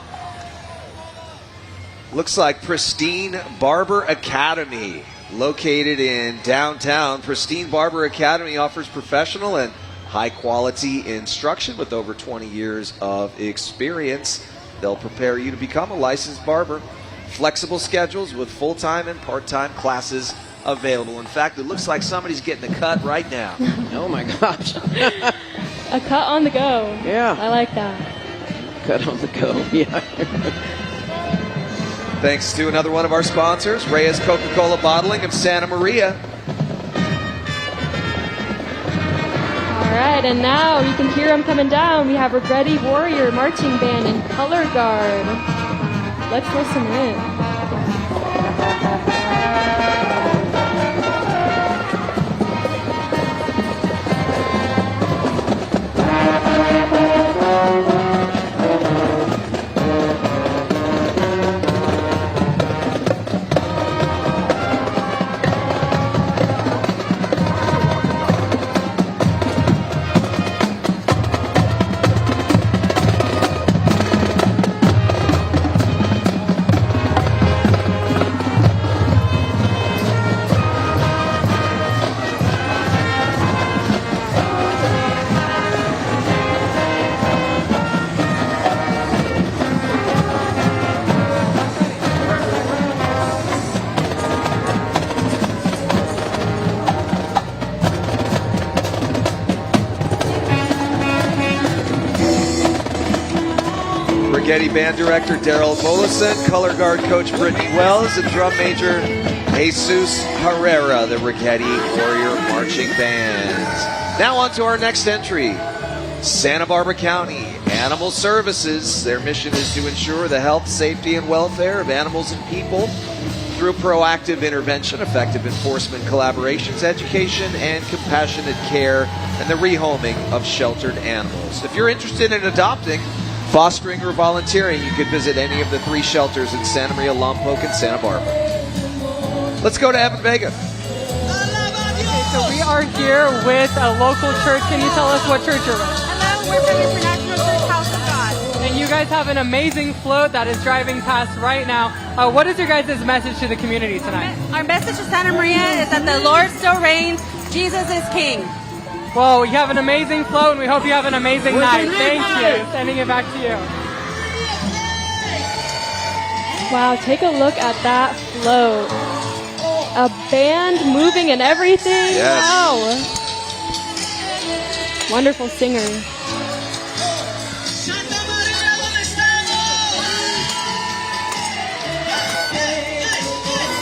Looks like Pristine Barber Academy, located in downtown. Pristine Barber Academy offers professional and high-quality instruction with over 20 years of experience. They'll prepare you to become a licensed barber. Flexible schedules with full-time and part-time classes available. In fact, it looks like somebody's getting a cut right now. Oh, my gosh. A cut on the go. Yeah. I like that. Cut on the go, yeah. Thanks to another one of our sponsors, Reyes Coca-Cola Bottling of Santa Maria. All right, and now you can hear them coming down. We have Rigetti Warrior Marching Band and Color Guard. Let's listen in. Rigetti Band Director Daryl Volison, Color Guard Coach Brittany Wells, and Drum Major Jesus Herrera, the Rigetti Warrior Marching Band. Now on to our next entry. Santa Barbara County Animal Services. Their mission is to ensure the health, safety, and welfare of animals and people through proactive intervention, effective enforcement collaborations, education, and compassionate care, and the rehoming of sheltered animals. If you're interested in adopting, fostering, or volunteering, you could visit any of the 3 shelters in Santa Maria, Lompoc, and Santa Barbara. Let's go to Evan Vega. Okay, so we are here with a local church. Can you tell us what church you're with? Hello, we're from International Church House of God. And you guys have an amazing float that is driving past right now. What is your guys' message to the community tonight? Our message to Santa Maria is that the Lord still reigns. Jesus is King. Well, you have an amazing float, and we hope you have an amazing night. Thank you. Sending it back to you. Wow, take a look at that float. A band moving and everything. Yes. Wow. Wonderful singer.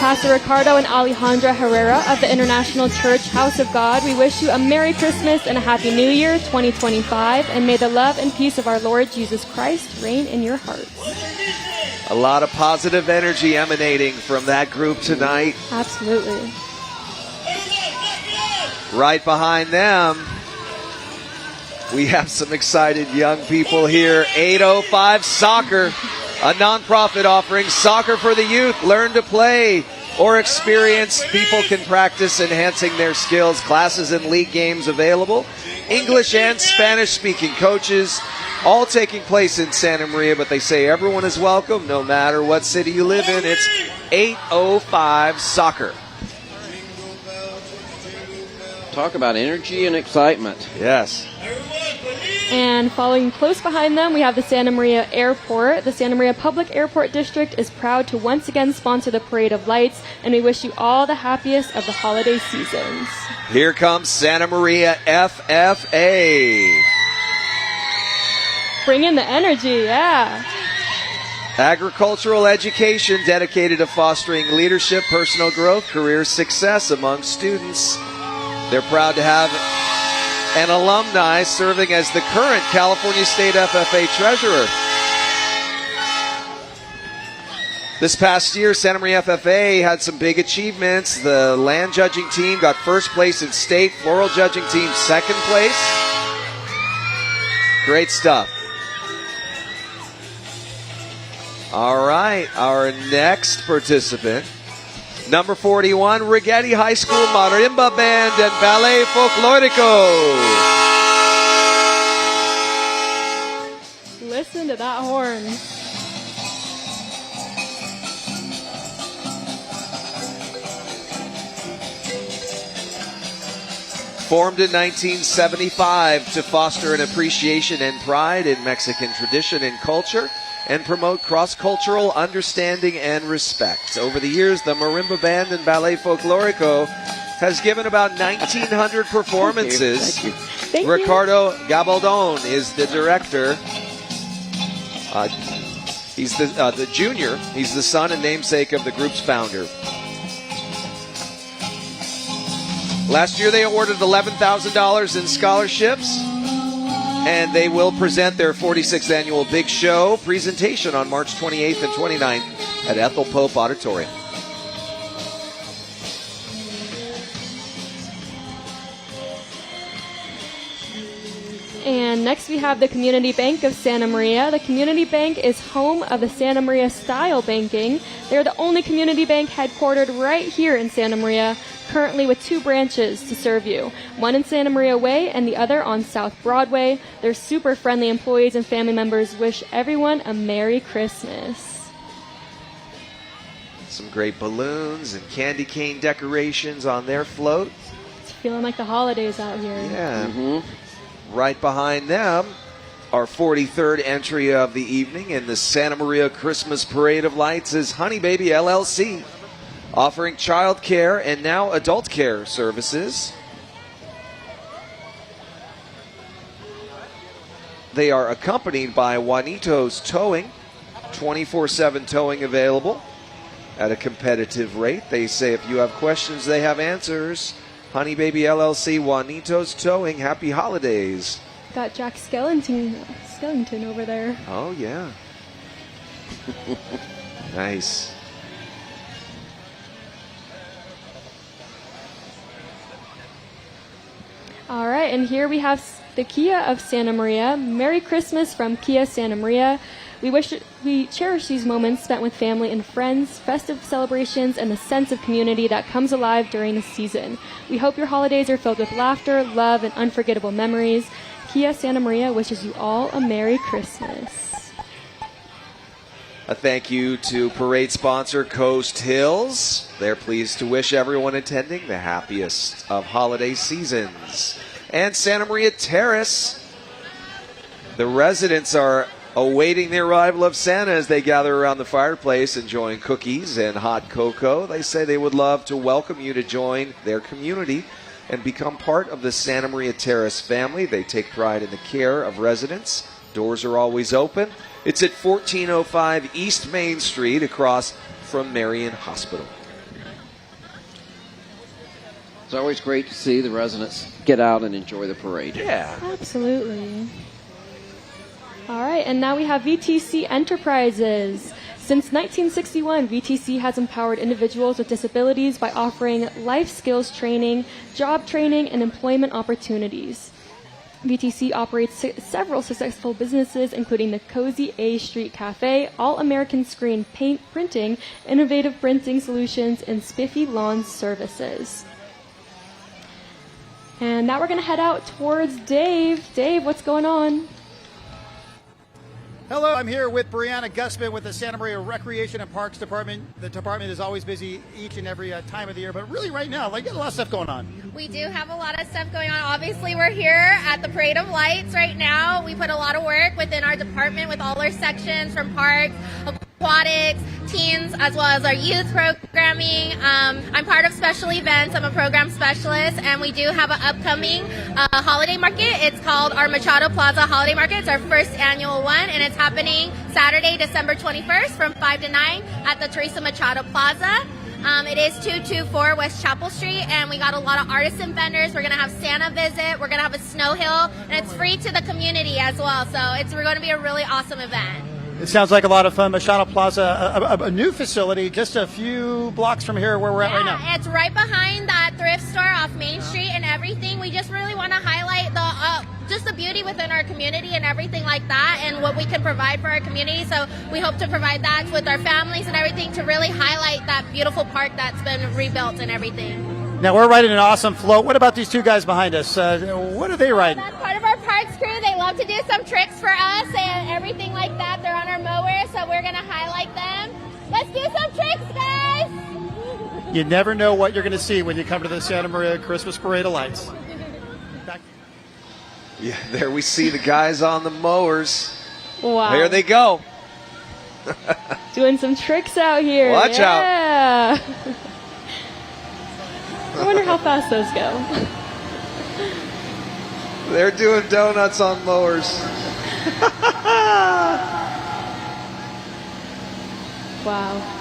Pastor Ricardo and Alejandra Herrera of the International Church House of God, we wish you a Merry Christmas and a Happy New Year 2025, and may the love and peace of our Lord Jesus Christ reign in your hearts. A lot of positive energy emanating from that group tonight. Absolutely. Right behind them, we have some excited young people here. 805 Soccer, a nonprofit offering soccer for the youth. Learn to play or experience. People can practice enhancing their skills. Classes and league games available. English and Spanish-speaking coaches, all taking place in Santa Maria, but they say everyone is welcome no matter what city you live in. It's 805 Soccer. Talk about energy and excitement. Yes. And following close behind them, we have the Santa Maria Airport. The Santa Maria Public Airport District is proud to once again sponsor the Parade of Lights, and we wish you all the happiest of the holiday seasons. Here comes Santa Maria FFA. Bring in the energy, yeah. Agricultural education dedicated to fostering leadership, personal growth, career success among students. They're proud to have an alumni serving as the current California State FFA treasurer. This past year, Santa Maria FFA had some big achievements. The land judging team got first place in state, floral judging team second place. Great stuff. All right, our next participant, number 41, Rigetti High School Marimba Band and Ballet Folklorico. Listen to that horn. Formed in 1975 to foster an appreciation and pride in Mexican tradition and culture, and promote cross-cultural understanding and respect. Over the years, the Marimba Band and Ballet Folklorico has given about 1,900 performances. Thank you. Ricardo Gabaldon is the director. He's the junior. He's the son and namesake of the group's founder. Last year, they awarded $11,000 in scholarships. And they will present their 46th annual Big Show presentation on March 28th and 29th at Ethel Pope Auditorium. And next we have the Community Bank of Santa Maria. The Community Bank is home of the Santa Maria Style Banking. They're the only community bank headquartered right here in Santa Maria, currently with 2 branches to serve you. One in Santa Maria Way and the other on South Broadway. Their super friendly employees and family members wish everyone a Merry Christmas. Some great balloons and candy cane decorations on their float. It's feeling like the holidays out here. Yeah. Mm-hmm. Right behind them, our 43rd entry of the evening in the Santa Maria Christmas Parade of Lights is Honey Baby LLC, offering child care and now adult care services. They are accompanied by Juanito's Towing, 24/7 towing available at a competitive rate. They say if you have questions, they have answers. Honey Baby LLC, Juanito's Towing. Happy holidays. Got Jack Skellington over there. Oh, yeah. Nice. All right, and here we have the Kia of Santa Maria. Merry Christmas from Kia Santa Maria. We cherish these moments spent with family and friends, festive celebrations, and the sense of community that comes alive during the season. We hope your holidays are filled with laughter, love, and unforgettable memories. Kia Santa Maria wishes you all a Merry Christmas. A thank you to parade sponsor Coast Hills. They're pleased to wish everyone attending the happiest of holiday seasons. And Santa Maria Terrace. The residents are awaiting the arrival of Santa as they gather around the fireplace enjoying cookies and hot cocoa. They say they would love to welcome you to join their community and become part of the Santa Maria Terrace family. They take pride in the care of residents. Doors are always open. It's at 1405 East Main Street across from Marion Hospital. It's always great to see the residents get out and enjoy the parade. Yeah. Absolutely. All right, and now we have VTC Enterprises. Since 1961, VTC has empowered individuals with disabilities by offering life skills training, job training, and employment opportunities. VTC operates several successful businesses, including the Cozy A Street Cafe, All American Screen Paint Printing, Innovative Printing Solutions, and Spiffy Lawn Services. And now we're going to head out towards Dave. Dave, what's going on? Hello, I'm here with Brianna Gusman with the Santa Maria Recreation and Parks Department. The department is always busy each and every time of the year, but really right now, got a lot of stuff going on. We do have a lot of stuff going on. Obviously, we're here at the Parade of Lights right now. We put a lot of work within our department with all our sections from parks, aquatics, teens, as well as our youth programming. I'm part of special events. I'm a program specialist, and we do have an upcoming holiday market. It's called our Machado Plaza Holiday Market. It's our first annual one, and it's happening Saturday, December 21st from 5 to 9 at the Teresa Machado Plaza. It is 224 West Chapel Street, and we got a lot of artisan vendors. We're going to have Santa visit. We're going to have a snow hill, and it's free to the community as well. So we're going to be a really awesome event. It sounds like a lot of fun. Machado Plaza, a new facility just a few blocks from here where we're at right now. It's right behind that thrift store off Main Street and everything. We just really want to highlight just the beauty within our community and everything like that, and what we can provide for our community. So we hope to provide that with our families and everything to really highlight that beautiful park that's been rebuilt and everything. Now we're riding an awesome float. What about these two guys behind us? What are they riding? That's part of our parks crew. They love to do some tricks for us and everything like that. They're on our mower, so we're going to highlight them. Let's do some tricks, guys! You never know what you're going to see when you come to the Santa Maria Christmas Parade of Lights. Yeah, there we see the guys on the mowers. Wow. There they go. Doing some tricks out here. Watch out. I wonder how fast those go. They're doing donuts on mowers. Wow.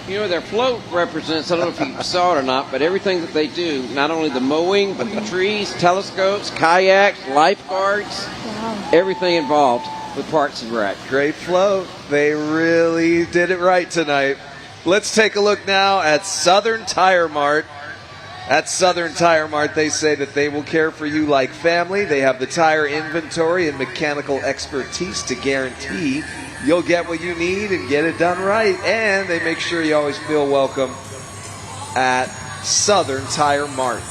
You know, their float represents, I don't know if you saw it or not, but everything that they do, not only the mowing, but the trees, telescopes, kayaks, lifeguards, everything involved with Parks and Rec. Great float. They really did it right tonight. Let's take a look now at Southern Tire Mart. At Southern Tire Mart, they say that they will care for you like family. They have the tire inventory and mechanical expertise to guarantee you'll get what you need and get it done right. And they make sure you always feel welcome at Southern Tire Mart.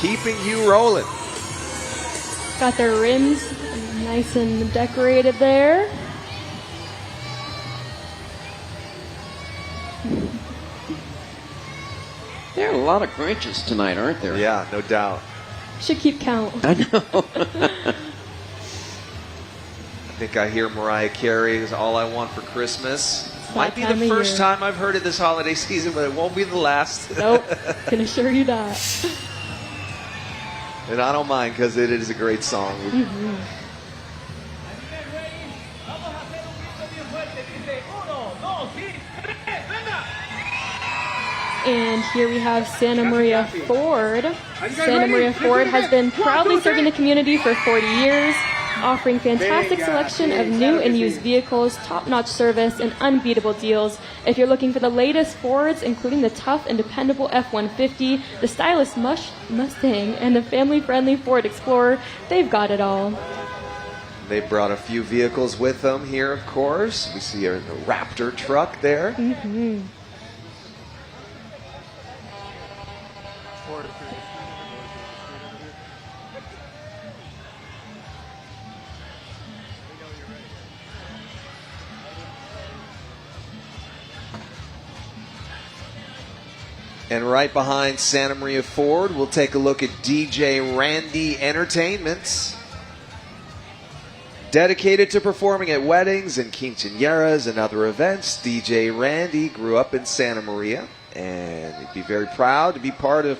Keeping you rolling. Got their rims nice and decorated there. There are a lot of Grinches tonight, aren't there? Yeah, no doubt. Should keep count. I know. I think I hear Mariah Carey's All I Want for Christmas. Might be time the of first year. time I've heard it this holiday season, but it won't be the last. Nope, can assure you that. And I don't mind because it is a great song. Mm-hmm. And here we have Santa Maria Ford. Santa Maria Ford has been proudly serving the community for 40 years, offering fantastic selection of new and used vehicles, top-notch service, and unbeatable deals. If you're looking for the latest Fords, including the tough and dependable F-150, the stylish Mustang, and the family-friendly Ford Explorer, they've got it all. They brought a few vehicles with them here, of course. We see a Raptor truck there. Mm-hmm. And right behind Santa Maria Ford, we'll take a look at DJ Randy Entertainments. Dedicated to performing at weddings and quinceañeras and other events, DJ Randy grew up in Santa Maria, and he'd be very proud to be part of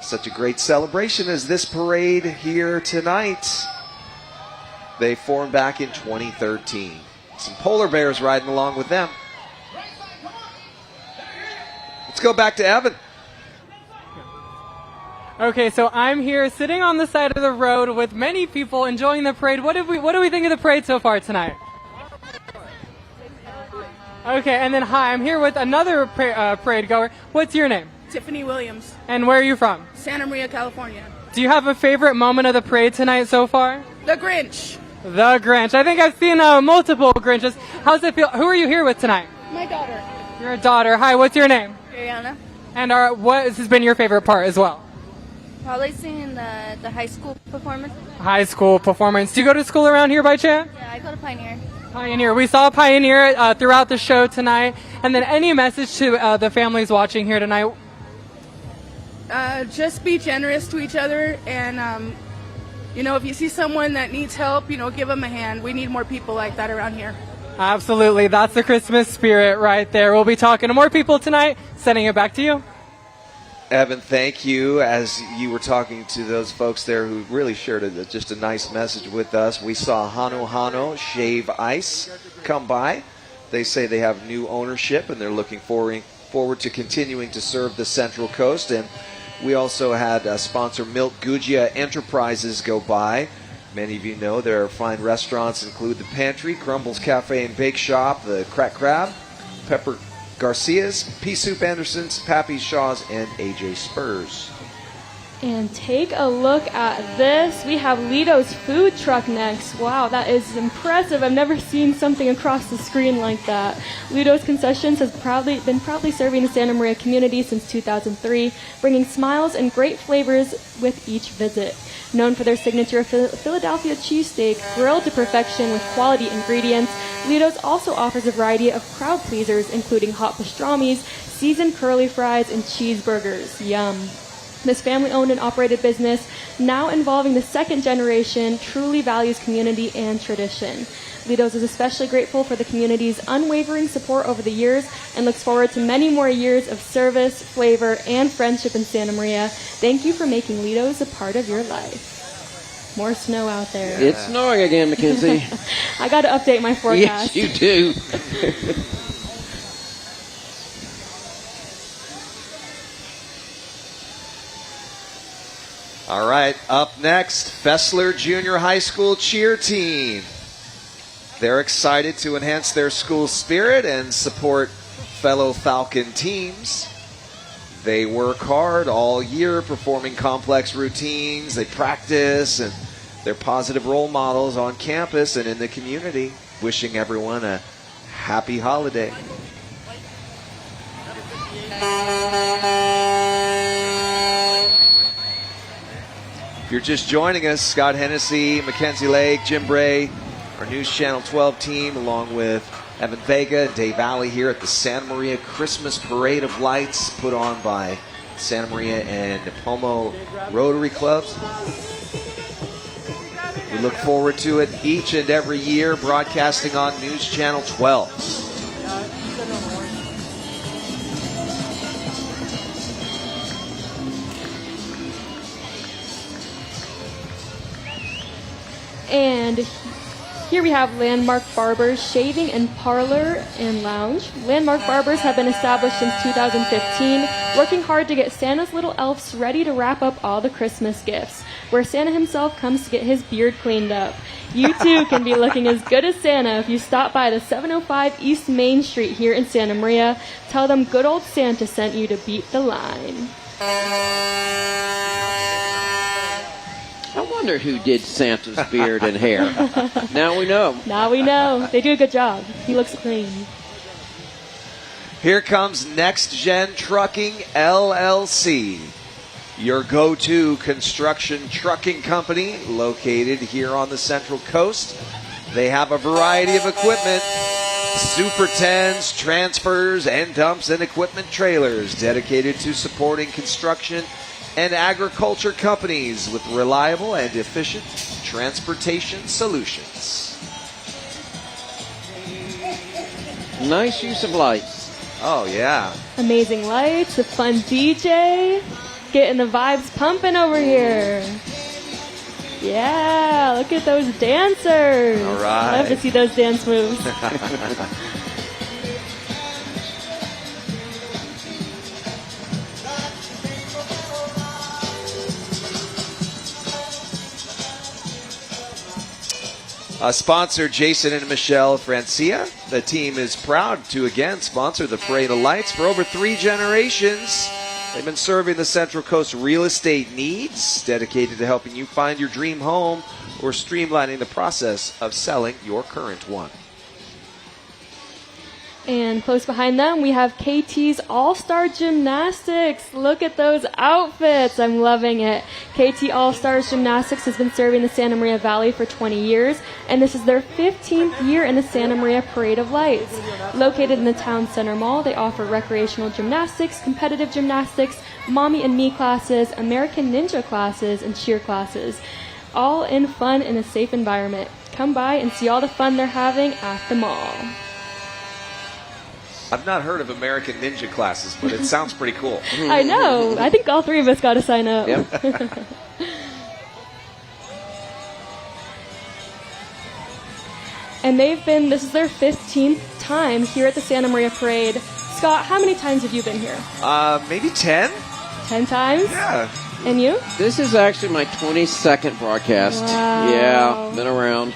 such a great celebration as this parade here tonight. They formed back in 2013. Some polar bears riding along with them. Let's go back to Evan. Okay, so I'm here sitting on the side of the road with many people enjoying the parade. What do we think of the parade so far tonight? Okay, and then hi, I'm here with another parade goer. What's your name? Tiffany Williams. And where are you from? Santa Maria, California. Do you have a favorite moment of the parade tonight so far? The Grinch. The Grinch. I think I've seen multiple Grinches. How's it feel? Who are you here with tonight? My daughter. Your daughter. Hi, what's your name? Ariana. And what has been your favorite part as well? Probably seeing the high school performance. High school performance. Do you go to school around here by chance? Yeah, I go to Pioneer. Pioneer. We saw Pioneer throughout the show tonight. And then any message to the families watching here tonight? Just be generous to each other, and if you see someone that needs help, give them a hand. We need more people like that around here. Absolutely. That's the Christmas spirit right there. We'll be talking to more people tonight. Sending it back to you. Evan, thank you. As you were talking to those folks there who really shared just a nice message with us, we saw Hano Hano Shave Ice come by. They say they have new ownership and they're looking forward to continuing to serve the Central Coast. And we also had sponsor Milt Gujia Enterprises go by. Many of you know their fine restaurants include the Pantry, Crumbles Cafe and Bake Shop, the Crack Crab, Pepper Garcia's, Pea Soup Anderson's, Pappy Shaw's, and AJ Spurs. And take a look at this. We have Lito's food truck next. Wow, that is impressive. I've never seen something across the screen like that. Lito's Concessions has been proudly serving the Santa Maria community since 2003, bringing smiles and great flavors with each visit. Known for their signature Philadelphia cheesesteak, grilled to perfection with quality ingredients, Lito's also offers a variety of crowd pleasers, including hot pastrami's, seasoned curly fries, and cheeseburgers. Yum. This family-owned and operated business, now involving the second generation, truly values community and tradition. Lito's is especially grateful for the community's unwavering support over the years and looks forward to many more years of service, flavor, and friendship in Santa Maria. Thank you for making Lito's a part of your life. More snow out there. It's snowing again, Mackenzie. I got to update my forecast. Yes, you do. All right, up next, Fessler Junior High School cheer team. They're excited to enhance their school spirit and support fellow Falcon teams. They work hard all year performing complex routines. They practice, and they're positive role models on campus and in the community. Wishing everyone a happy holiday. If you're just joining us, Scott Hennessy, Mackenzie Lake, Jim Bray, our News Channel 12 team, along with Evan Vega and Dave Alley here at the Santa Maria Christmas Parade of Lights put on by Santa Maria and Napomo Rotary Clubs. We look forward to it each and every year, broadcasting on News Channel 12. And Here we have Landmark Barbers Shaving and Parlor and Lounge. Landmark Barbers have been established since 2015, working hard to get Santa's little elves ready to wrap up all the Christmas gifts, where Santa himself comes to get his beard cleaned up. You too can be looking as good as Santa if you stop by the 705 East Main Street here in Santa Maria. Tell them good old Santa sent you to beat the line. I wonder who did Santa's beard and hair. Now we know. Now we know. They do a good job. He looks clean. Here comes Next Gen Trucking LLC, your go-to construction trucking company located here on the Central Coast. They have a variety of equipment, Super 10s, transfers, and dumps and equipment trailers dedicated to supporting construction and agriculture companies with reliable and efficient transportation solutions. Nice use of lights. Oh, yeah. Amazing lights, a fun DJ, getting the vibes pumping over here. Yeah, look at those dancers. All right. I love to see those dance moves. Sponsor Jason and Michelle Francia. The team is proud to again sponsor the Parade of Lights for over 3 generations. They've been serving the Central Coast real estate needs, dedicated to helping you find your dream home or streamlining the process of selling your current one. And close behind them, we have KT's All-Star Gymnastics. Look at those outfits. I'm loving it. KT All-Stars Gymnastics has been serving the Santa Maria Valley for 20 years, and this is their 15th year in the Santa Maria Parade of Lights. Located in the town center mall, they offer recreational gymnastics, competitive gymnastics, mommy and me classes, American Ninja classes, and cheer classes. All in fun in a safe environment. Come by and see all the fun they're having at the mall. I've not heard of American Ninja classes, but it sounds pretty cool. I know. I think all 3 of us got to sign up. Yep. And this is their 15th time here at the Santa Maria Parade. Scott, how many times have you been here? Maybe 10? 10 times? Yeah. And you? This is actually my 22nd broadcast. Wow. Yeah, been around.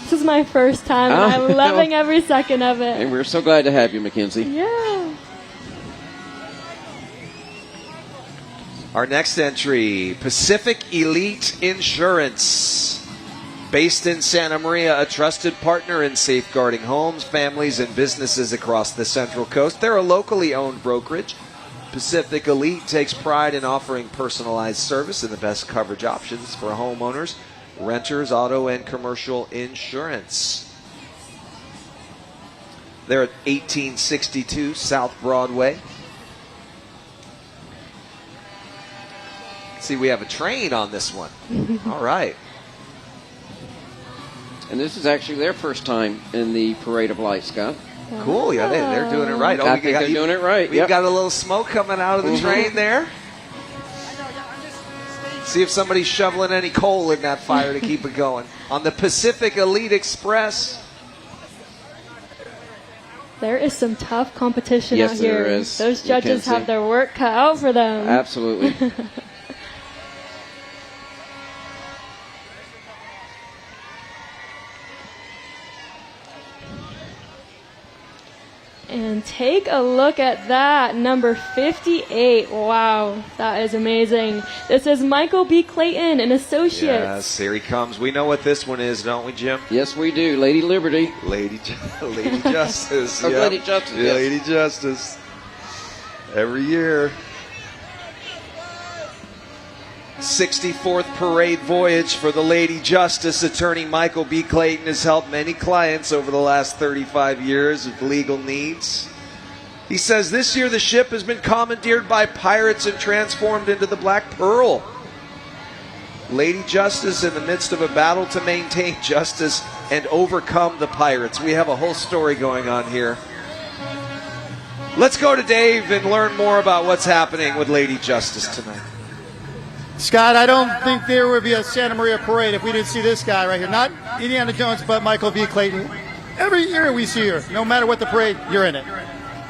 This is my first time, and I'm loving every second of it. And we're so glad to have you, Mackenzie. Yeah. Our next entry, Pacific Elite Insurance. Based in Santa Maria, a trusted partner in safeguarding homes, families, and businesses across the Central Coast. They're a locally owned brokerage. Pacific Elite takes pride in offering personalized service and the best coverage options for homeowners, renters, auto, and commercial insurance. They're at 1862 South Broadway. See, we have a train on this one. All right. And this is actually their first time in the Parade of Lights, Scott. Cool, yeah, they're doing it right. I think they're doing it right. We've got a little smoke coming out of the train there. See if somebody's shoveling any coal in that fire to keep it going. On the Pacific Elite Express. There is some tough competition Yes, out here. there is. Those judges Mackenzie. have their work cut out for them. Absolutely. And take a look at that, number 58. Wow, that is amazing. This is Michael B. Clayton and Associates. Yes, here he comes. We know what this one is, don't we, Jim? Yes, we do. Lady Liberty. Lady Justice. Oh, Yep. Lady Justice. Yeah, Yes. Lady Justice. Every year. 64th parade voyage for the Lady Justice. Attorney Michael B. Clayton has helped many clients over the last 35 years with legal needs. He says this year the ship has been commandeered by pirates and transformed into the Black Pearl. Lady Justice in the midst of a battle to maintain justice and overcome the pirates. We have a whole story going on here. Let's go to Dave and learn more about what's happening with Lady Justice tonight. Scott, I don't think there would be a Santa Maria parade if we didn't see this guy right here. Not Indiana Jones, but Michael B. Clayton. Every year we see you. No matter what the parade, you're in it.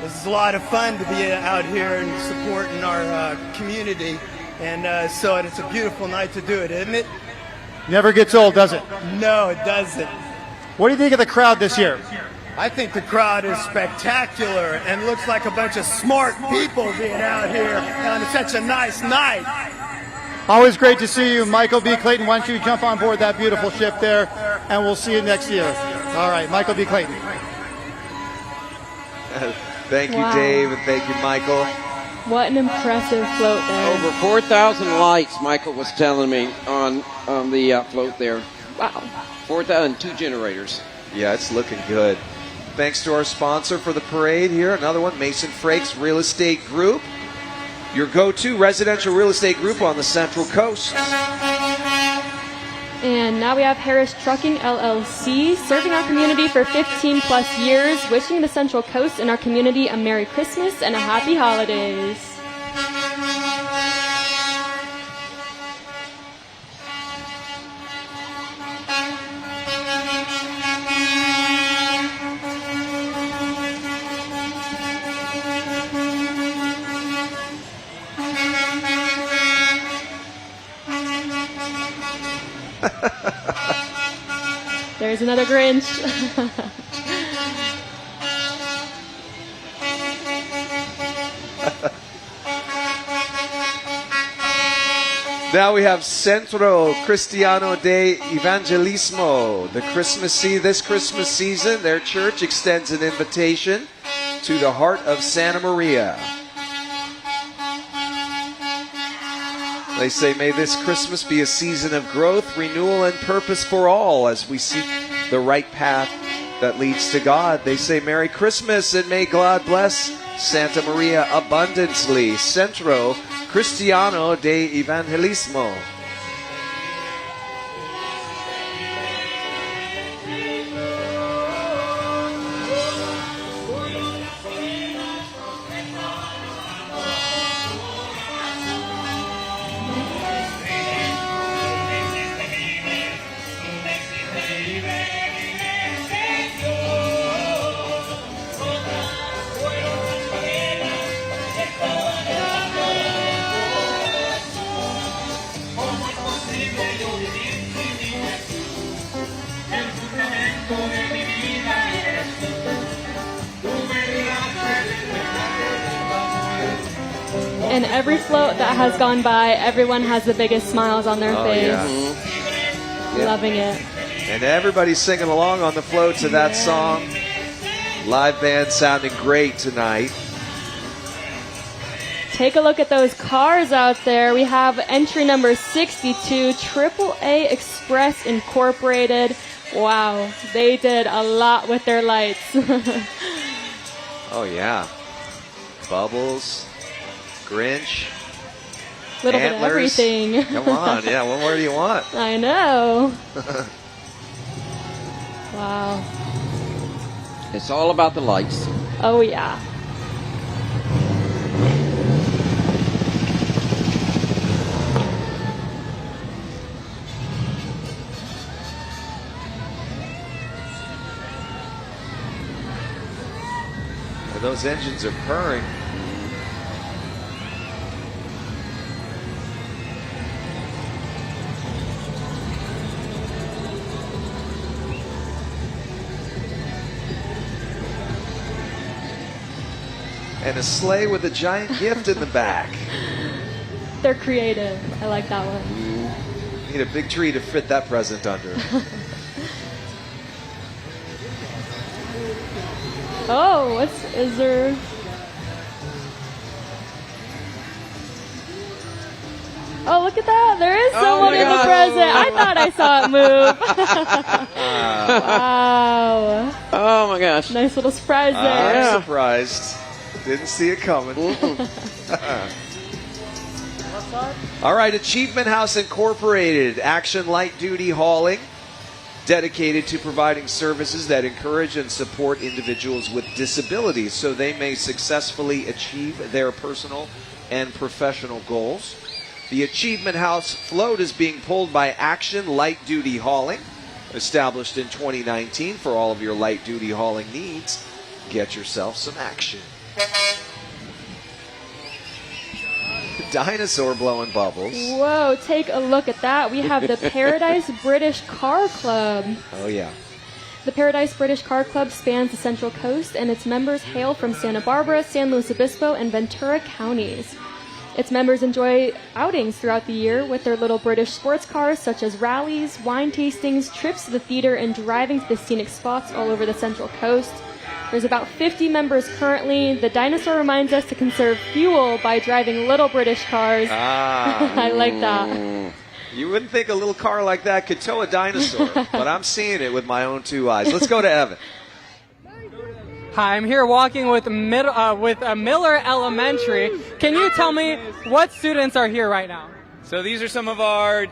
This is a lot of fun to be out here and supporting our community. And so it's a beautiful night to do it, isn't it? Never gets old, does it? No, it doesn't. What do you think of the crowd this year? I think the crowd is spectacular and looks like a bunch of smart people being out here on such a nice night. Always great to see you, Michael B. Clayton. Why don't you jump on board that beautiful ship there, and we'll see you next year. All right, Michael B. Clayton. Thank you, Dave, and thank you, Michael. What an impressive float there. Over 4,000 lights, Michael was telling me, on the float there. Wow. 4,000, 2 generators. Yeah, it's looking good. Thanks to our sponsor for the parade here. Another one, Mason Frakes Real Estate Group. Your go-to residential real estate group on the Central Coast. And now we have Harris Trucking LLC, serving our community for 15 plus years, wishing the Central Coast and our community a Merry Christmas and a Happy Holidays. There's another Grinch. Now we have Centro Cristiano de Evangelismo. This Christmas season, their church extends an invitation to the heart of Santa Maria. They say, may this Christmas be a season of growth, renewal, and purpose for all as we seek the right path that leads to God. They say, Merry Christmas, and may God bless Santa Maria abundantly. Centro Cristiano de Evangelismo. And every float that has gone by, everyone has the biggest smiles on their face. Yeah. Loving it. And everybody's singing along on the float to that song. Live band sounding great tonight. Take a look at those cars out there. We have entry number 62, AAA Express Incorporated. Wow, they did a lot with their lights. Oh, yeah. Bubbles, Grinch, Little antlers. bit of everything. Come on, yeah, what more do you want? I know. Wow. It's all about the lights. Oh, yeah. Those engines are purring. And a sleigh with a giant gift in the back. They're creative. I like that one. Need a big tree to fit that present under. Oh, is there? Oh, look at that. There is someone in the present. I thought I saw it move. Wow. Oh, my gosh. Nice little surprise there. I'm surprised. Didn't see it coming. All right, Achievement House Incorporated, Action Light Duty Hauling, dedicated to providing services that encourage and support individuals with disabilities so they may successfully achieve their personal and professional goals. The Achievement House float is being pulled by Action Light Duty Hauling, established in 2019 for all of your light duty hauling needs. Get yourself some action. Dinosaur blowing bubbles. Whoa, take a look at that. We have the Paradise British Car Club. Oh, yeah. The Paradise British Car Club spans the Central Coast, and its members hail from Santa Barbara, San Luis Obispo, and Ventura counties. Its members enjoy outings throughout the year with their little British sports cars, such as rallies, wine tastings, trips to the theater, and driving to the scenic spots all over the Central Coast. There's about 50 members currently. The dinosaur reminds us to conserve fuel by driving little British cars. I like that. You wouldn't think a little car like that could tow a dinosaur, but I'm seeing it with my own two eyes. Let's go to Evan. Hi, I'm here walking with Miller Elementary. Can you tell me what students are here right now? So these are some of our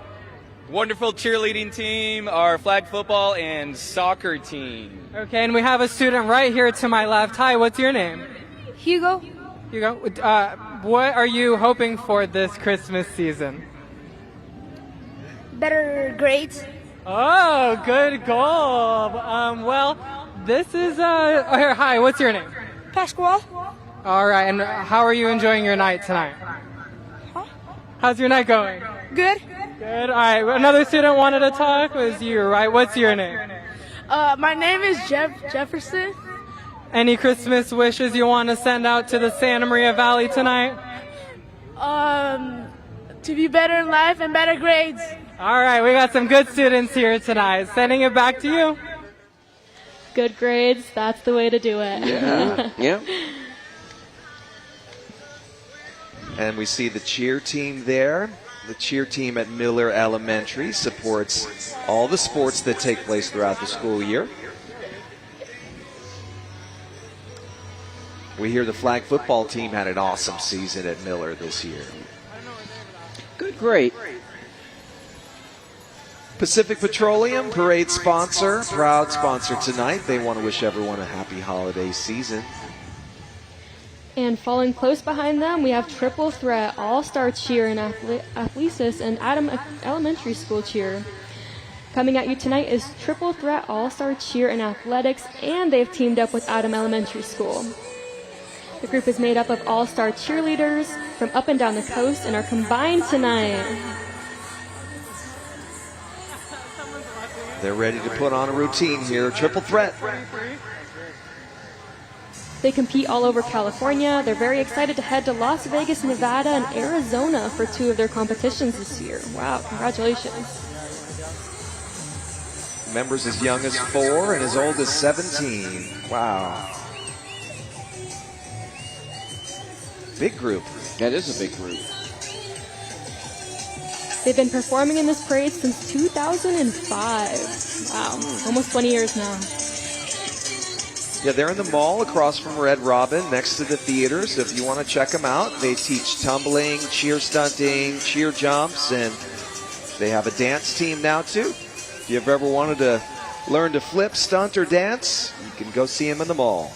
wonderful cheerleading team, our flag football and soccer team. Okay, and we have a student right here to my left. Hi, what's your name? Hugo. Hugo, what are you hoping for this Christmas season? Better grades. Oh, good goal. Well, this is here, hi, what's your name? Pascual. All right, and how are you enjoying your night tonight? Huh? How's your night going? Good. Good. All right, another student wanted to talk. Was you, right? What's your name? My name is Jefferson. Any Christmas wishes you want to send out to the Santa Maria Valley tonight? To be better in life and better grades. All right, we got some good students here tonight. Sending it back to you. Good grades, that's the way to do it. Yeah. Yeah. And we see the cheer team there. The cheer team at Miller Elementary supports all the sports that take place throughout the school year. We hear the flag football team had an awesome season at Miller this year. Good, great. Pacific Petroleum, parade sponsor, proud sponsor tonight. They want to wish everyone a happy holiday season. And following close behind them, we have Triple Threat All-Star Cheer and Athlesis and Adam Elementary School Cheer. Coming at you tonight is Triple Threat All-Star Cheer and Athletics, and they've teamed up with Adam Elementary School. The group is made up of all-star cheerleaders from up and down the coast and are combined tonight. They're ready to put on a routine here. Triple Threat. They compete all over California. They're very excited to head to Las Vegas, Nevada, and Arizona for 2 of their competitions this year. Wow, congratulations. Members as young as 4 and as old as 17. Wow. Big group. That is a big group. They've been performing in this parade since 2005. Wow, almost 20 years now. Yeah, they're in the mall across from Red Robin next to the theater. So if you want to check them out, they teach tumbling, cheer stunting, cheer jumps, and they have a dance team now too. If you've ever wanted to learn to flip, stunt, or dance, you can go see them in the mall.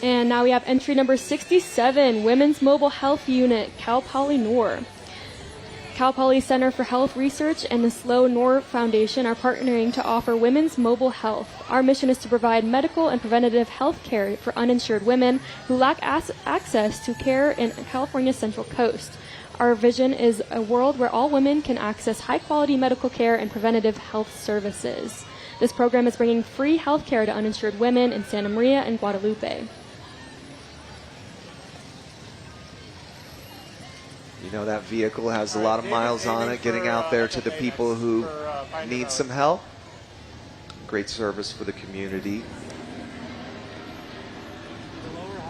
And now we have entry number 67, Women's Mobile Health Unit, Cal Poly Nor. Cal Poly Center for Health Research and the Slow Nor Foundation are partnering to offer women's mobile health. Our mission is to provide medical and preventative health care for uninsured women who lack access to care in California's Central Coast. Our vision is a world where all women can access high-quality medical care and preventative health services. This program is bringing free health care to uninsured women in Santa Maria and Guadalupe. You know, that vehicle has a lot of miles on it, getting out there to the people who need some help. Great service for the community.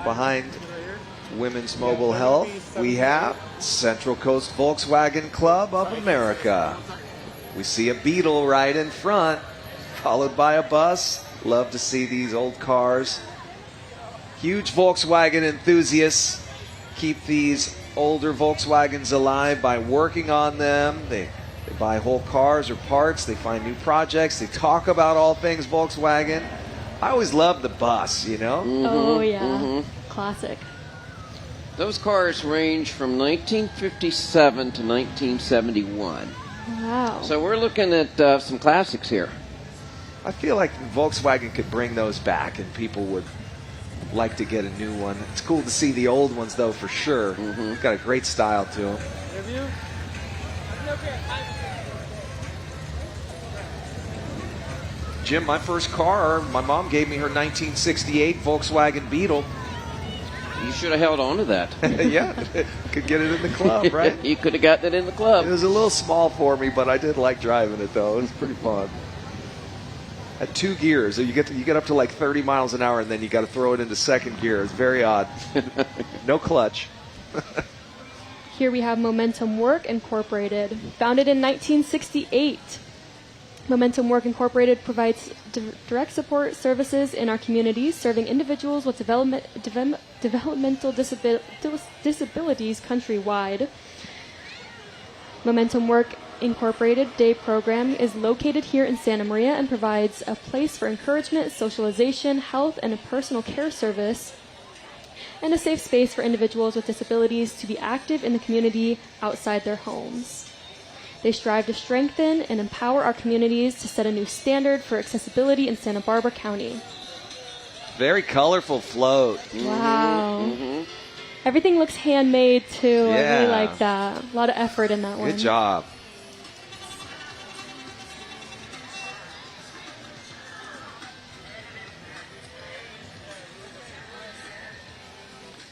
Behind Women's Mobile Health, we have Central Coast Volkswagen Club of America. We see a Beetle right in front, followed by a bus. Love to see these old cars. Huge Volkswagen enthusiasts keep these older Volkswagens alive by working on them. They They buy whole cars or parts. They find new projects. They talk about all things Volkswagen. I always loved the bus, you know? Oh, yeah. Classic. Those cars range from 1957 to 1971. Wow. So we're looking at some classics here. I feel like Volkswagen could bring those back and people would like to get a new one. It's cool to see the old ones, though, for sure. Got a great style to them. Jim, my first car, my mom gave me her 1968 Volkswagen Beetle. You should have held on to that. Yeah, could get it in the club, right? You could have gotten it in the club. It was a little small for me, but I did like driving it, though. It was pretty fun. At 2 gears, you get up to like 30 miles an hour, and then you got to throw it into second gear. It's very odd. No clutch. Here we have Momentum Work Incorporated. Founded in 1968, Momentum Work Incorporated provides direct support services in our communities, serving individuals with developmental disabilities countrywide. Momentum Work Incorporated Day Program is located here in Santa Maria and provides a place for encouragement, socialization, health, and a personal care service, and a safe space for individuals with disabilities to be active in the community outside their homes. They strive to strengthen and empower our communities to set a new standard for accessibility in Santa Barbara County. Very colorful float. Wow. Everything looks handmade, too. I really like that. A lot of effort in that one. Good job.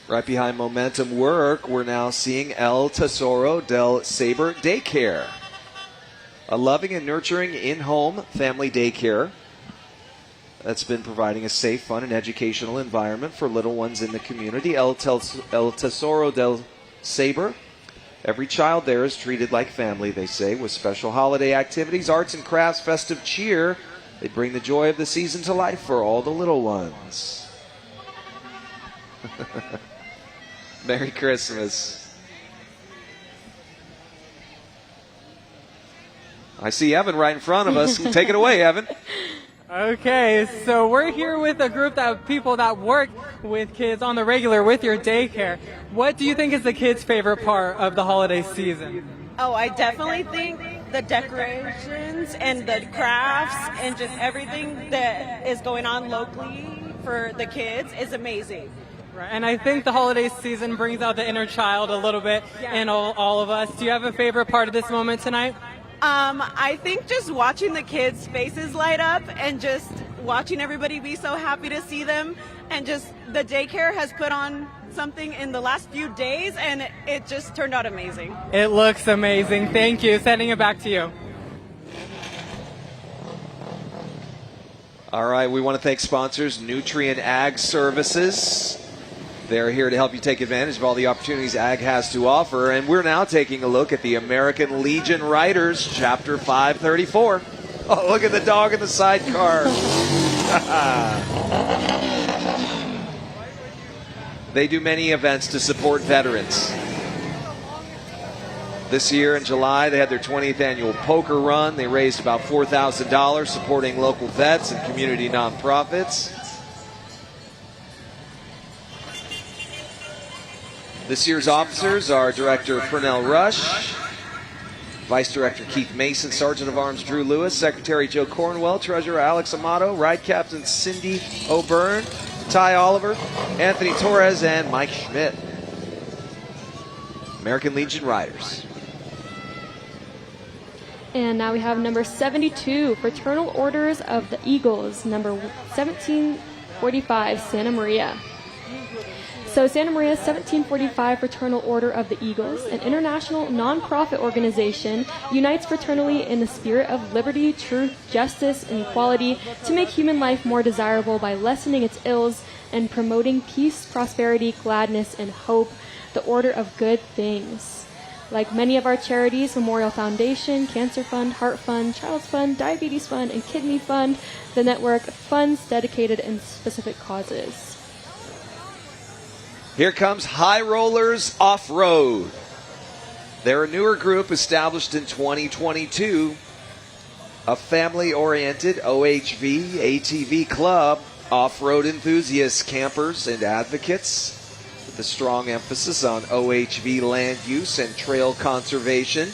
Right behind Momentum Work, we're now seeing El Tesoro del Saber Daycare. A loving and nurturing in-home family daycare that's been providing a safe, fun, and educational environment for little ones in the community. El Tesoro del Saber. Every child there is treated like family, they say, with special holiday activities, arts and crafts, festive cheer. They bring the joy of the season to life for all the little ones. Merry Christmas. I see Evan right in front of us. Take it away, Evan. Okay, so we're here with a group of people that work with kids on the regular with your daycare. What do you think is the kids' favorite part of the holiday season? Oh, I definitely think the decorations and the crafts and just everything that is going on locally for the kids is amazing. Right, and I think the holiday season brings out the inner child a little bit in all of us. Do you have a favorite part of this moment tonight? I think just watching the kids' faces light up and just watching everybody be so happy to see them, and just the daycare has put on something in the last few days, and it just turned out amazing. It looks amazing. Thank you. Sending it back to you. All right, we want to thank sponsors Nutrient Ag Services. They're here to help you take advantage of all the opportunities Ag has to offer. And we're now taking a look at the American Legion Riders, Chapter 534. Oh, look at the dog in the sidecar. They do many events to support veterans. This year in July, they had their 20th annual poker run. They raised about $4,000 supporting local vets and community nonprofits. This year's officers are Director Pernell Rush, Vice Director Keith Mason, Sergeant of Arms Drew Lewis, Secretary Joe Cornwell, Treasurer Alex Amato, Ride Captain Cindy O'Byrne, Ty Oliver, Anthony Torres, and Mike Schmidt. American Legion Riders. And now we have number 72, Fraternal Orders of the Eagles, number 1745, Santa Maria. So Santa Maria's 1745 Fraternal Order of the Eagles, an international nonprofit organization, unites fraternally in the spirit of liberty, truth, justice, and equality to make human life more desirable by lessening its ills and promoting peace, prosperity, gladness, and hope, the order of good things. Like many of our charities, Memorial Foundation, Cancer Fund, Heart Fund, Child's Fund, Diabetes Fund, and Kidney Fund, the network funds dedicated in specific causes. Here comes High Rollers Off-Road. They're a newer group established in 2022, a family-oriented OHV ATV club, off-road enthusiasts, campers, and advocates, with a strong emphasis on OHV land use and trail conservation.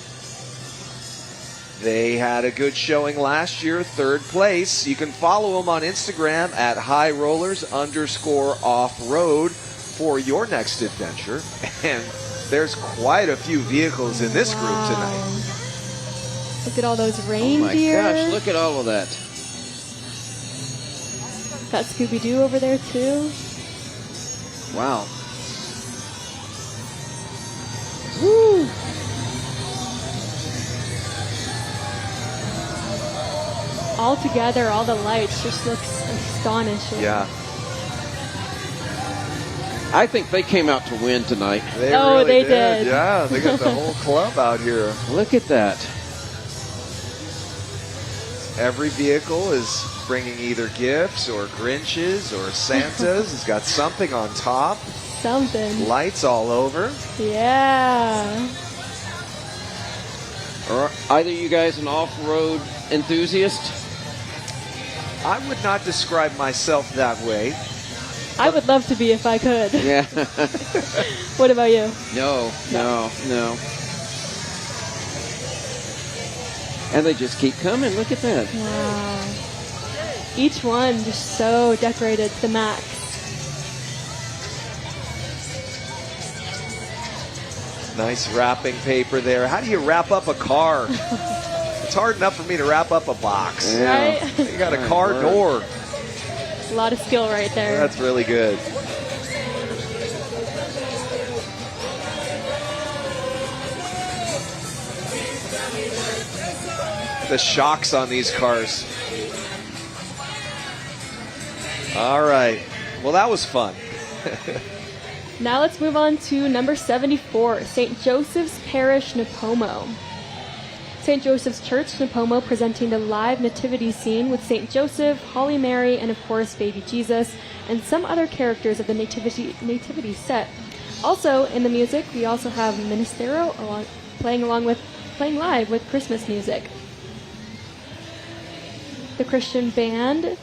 They had a good showing last year, 3rd place. You can follow them on Instagram at highrollers_offroad for your next adventure. And there's quite a few vehicles in this group tonight. Look at all those reindeer. Oh my gosh, look at all of that. Got Scooby-Doo over there too. Wow. Woo! All together, all the lights just looks astonishing. Yeah. I think they came out to win tonight. They did. Yeah, they got the whole club out here. Look at that. Every vehicle is bringing either gifts or Grinches or Santas. It's got something on top. Something. Lights all over. Yeah. Are either you guys an off-road enthusiast? I would not describe myself that way. I would love to be if I could. Yeah. What about you? No. And they just keep coming. Look at that. Wow. Each one just so decorated to the max. Nice wrapping paper there. How do you wrap up a car? It's hard enough for me to wrap up a box. Yeah. Right? You got a car door. A lot of skill right there. That's really good. The shocks on these cars. All right. Well, that was fun. Now let's move on to number 74, St. Joseph's Parish, Napomo. St. Joseph's Church, Napomo, presenting the live nativity scene with St. Joseph, Holy Mary, and of course baby Jesus, and some other characters of the nativity set. Also in the music, we also have Ministero playing live with Christmas music. The Christian band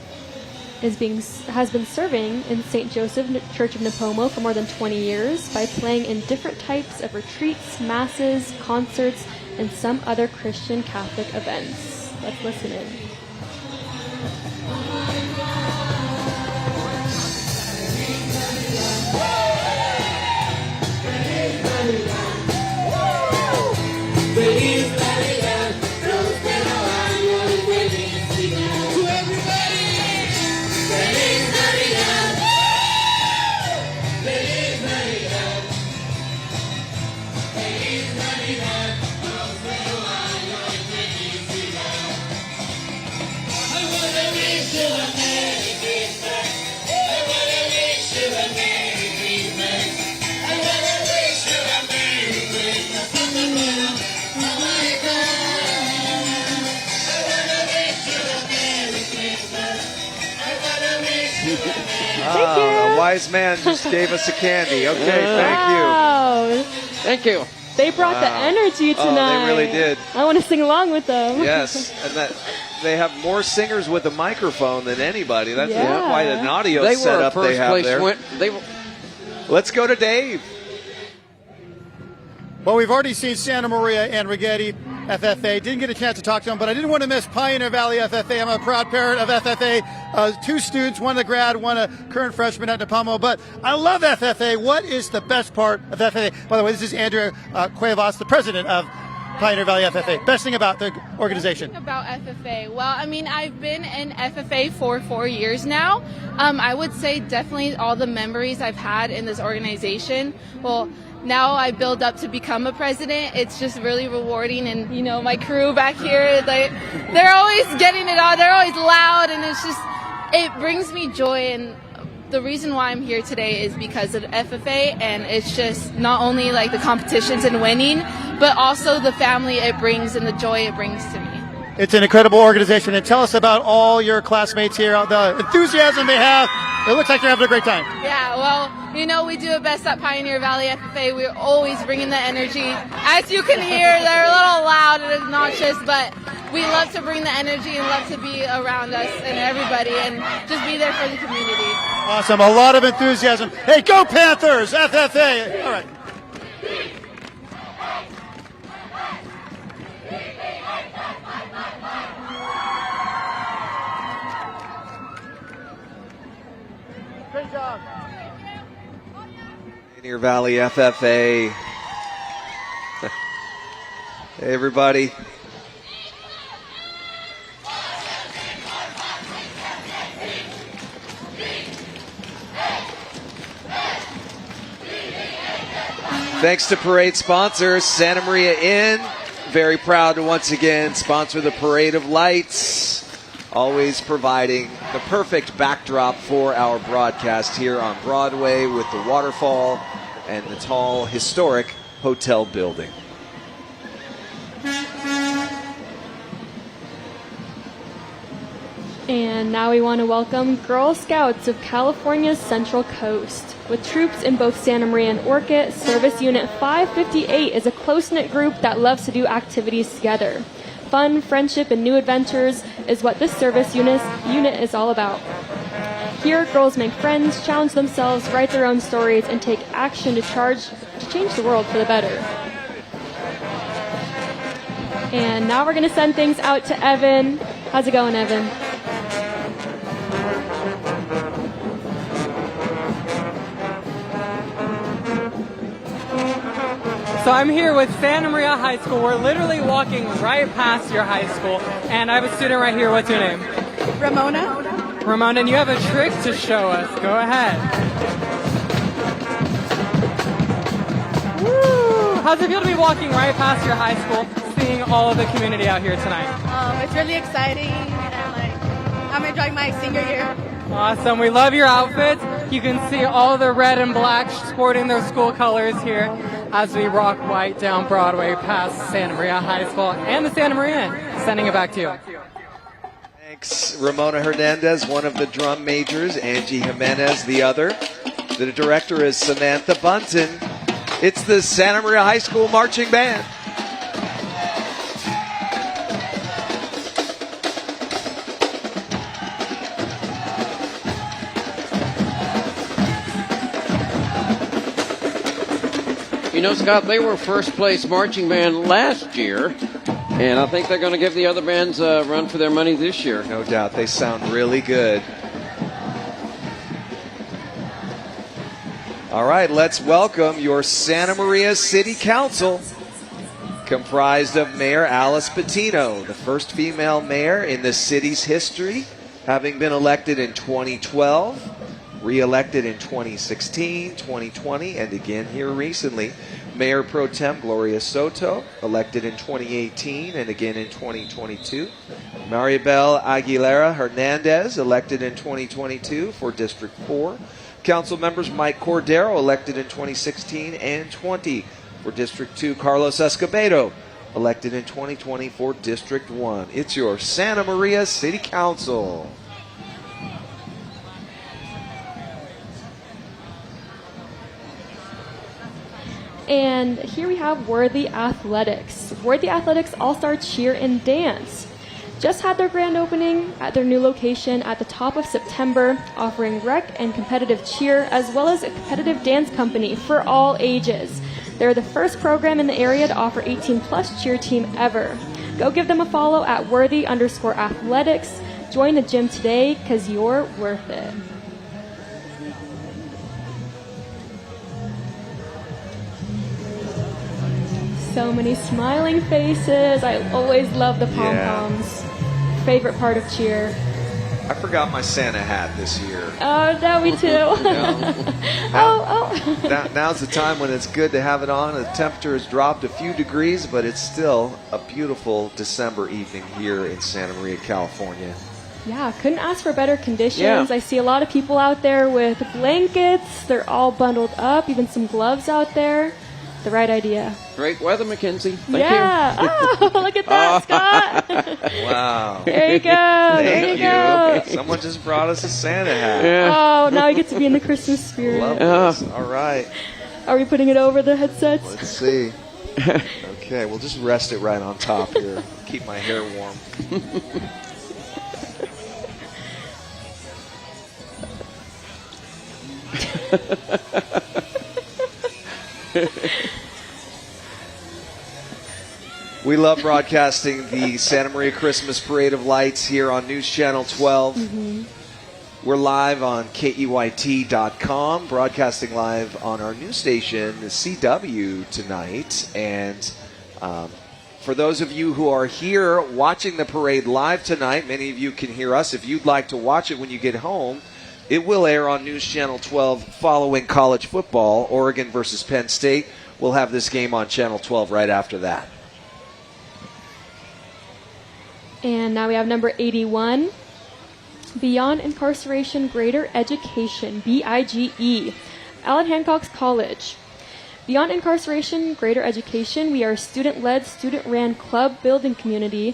has been serving in St. Joseph Church of Napomo for more than 20 years by playing in different types of retreats, masses, concerts, and some other Christian Catholic events. Let's listen in. A wise man just gave us a candy. Okay, thank you. Wow. Thank you. They brought the energy tonight. Oh, they really did. I want to sing along with them. Yes, and that they have more singers with a microphone than anybody. That's quite an audio setup they have there. Let's go to Dave. Well, we've already seen Santa Maria and Righetti FFA. Didn't get a chance to talk to them, but I didn't want to miss Pioneer Valley FFA. I'm a proud parent of FFA. 2 students, one a grad, one a current freshman at Napomo. But I love FFA. What is the best part of FFA? By the way, this is Andrea Cuevas, the president of Pioneer Valley FFA. Best thing about the organization? About FFA. Well, I mean, I've been in FFA for 4 years now. I would say definitely all the memories I've had in this organization. Well, now I build up to become a president. It's just really rewarding, and you know, my crew back here, they're always getting it on. They're always loud, and it brings me joy. And the reason why I'm here today is because of FFA, and it's just not only like the competitions and winning, but also the family it brings and the joy it brings to me. It's an incredible organization. And tell us about all your classmates here, the enthusiasm they have, It looks like you're having a great time. Yeah, well, you know, we do our best at Pioneer Valley FFA. We're always bringing the energy. As you can hear, they're a little loud and obnoxious, but we love to bring the energy and love to be around us and everybody and just be there for the community. Awesome. A lot of enthusiasm. Hey, go Panthers! FFA! All right. Great job. Pioneer Valley FFA. Hey, everybody. Thanks to parade sponsors, Santa Maria Inn. Very proud to once again sponsor the Parade of Lights. Always providing the perfect backdrop for our broadcast here on Broadway with the waterfall and the tall, historic hotel building. And now we want to welcome Girl Scouts of California's Central Coast. With troops in both Santa Maria and Orchid, Service Unit 558 is a close-knit group that loves to do activities together. Fun, friendship, and new adventures is what this service unit is all about. Here, girls make friends, challenge themselves, write their own stories, and take action to change the world for the better. And now we're going to send things out to Evan. How's it going, Evan? So I'm here with Santa Maria High School. We're literally walking right past your high school. And I have a student right here. What's your name? Ramona. Ramona, and you have a trick to show us. Go ahead. Woo! How's it feel to be walking right past your high school, seeing all of the community out here tonight? It's really exciting, and I'm enjoying my senior year. Awesome. We love your outfits. You can see all the red and black sporting their school colors here as we rock white down Broadway past Santa Maria High School and the Santa Maria Inn. Sending it back to you. Thanks, Ramona Hernandez, one of the drum majors, Angie Jimenez, the other. The director is Samantha Bunton. It's the Santa Maria High School Marching Band. You know, Scott, they were first place marching band last year, and I think they're going to give the other bands a run for their money this year. No doubt. They sound really good. All right, let's welcome your Santa Maria City Council, comprised of Mayor Alice Patino, the first female mayor in the city's history, having been elected in 2012. Re-elected in 2016, 2020, and again here recently. Mayor Pro Tem Gloria Soto, elected in 2018 and again in 2022. Maribel Aguilera Hernandez, elected in 2022 for District 4. Council members Mike Cordero, elected in 2016 and 20 for District 2. Carlos Escobedo, elected in 2020 for District 1. It's your Santa Maria City Council. And here we have Worthy Athletics. Worthy Athletics All-Star Cheer and Dance just had their grand opening at their new location at the top of September, offering rec and competitive cheer as well as a competitive dance company for all ages. They're the first program in the area to offer 18-plus cheer team ever. Go give them a follow at worthy_athletics. Join the gym today because you're worth it. So many smiling faces. I always love the pom-poms. Yeah. Favorite part of cheer. I forgot my Santa hat this year. Oh, no, me too. Now's the time when it's good to have it on. The temperature has dropped a few degrees, but it's still a beautiful December evening here in Santa Maria, California. Yeah, couldn't ask for better conditions. Yeah. I see a lot of people out there with blankets. They're all bundled up, even some gloves out there. the right idea. Great weather, Mackenzie. Thank Yeah. you. Oh, look at that, Scott. Wow. There you go. There you go. Someone just brought us a Santa hat. Oh, now we get to be in the Christmas spirit. Love this. All right. Are we putting it over the headsets? Let's see. Okay, we'll just rest it right on top here. Keep my hair warm. We love broadcasting the Santa Maria Christmas Parade of Lights here on News Channel 12. Mm-hmm. We're live on KEYT.com, broadcasting live on our news station, the CW, tonight. And for those of you who are here watching the parade live tonight, many of you can hear us. If you'd like to watch it when you get home, it will air on News Channel 12 following college football, Oregon versus Penn State. We'll have this game on Channel 12 right after that. And now we have number 81. Beyond Incarceration Greater Education, BIGE, Allen Hancock's College. Beyond Incarceration Greater Education, we are a student-led, student-ran club building communities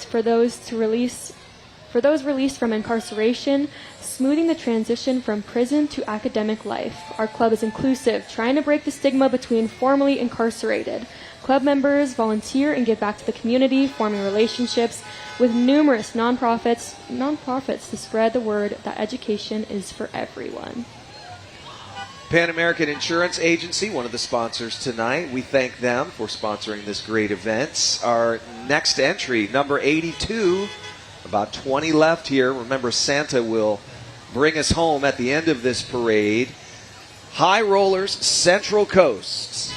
for those released from incarceration, smoothing the transition from prison to academic life. Our club is inclusive, trying to break the stigma between formerly incarcerated. Club members volunteer and give back to the community, forming relationships with numerous nonprofits to spread the word that education is for everyone. Pan American Insurance Agency, one of the sponsors tonight. We thank them for sponsoring this great event. Our next entry, number 82, about 20 left here. Remember, Santa will bring us home at the end of this parade. High Rollers Central Coast.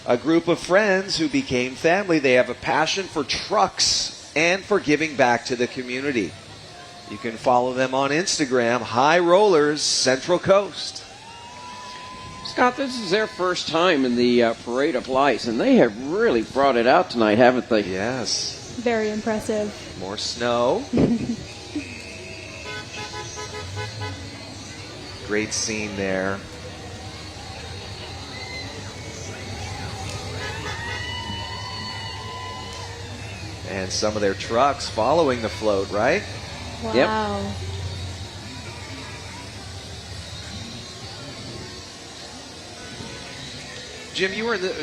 A group of friends who became family. They have a passion for trucks and for giving back to the community. You can follow them on Instagram, High Rollers Central Coast. Scott, this is their first time in the Parade of Lights, and they have really brought it out tonight, haven't they? Yes. Very impressive. More snow. Great scene there. And some of their trucks following the float, right? Wow. Yep. Jim,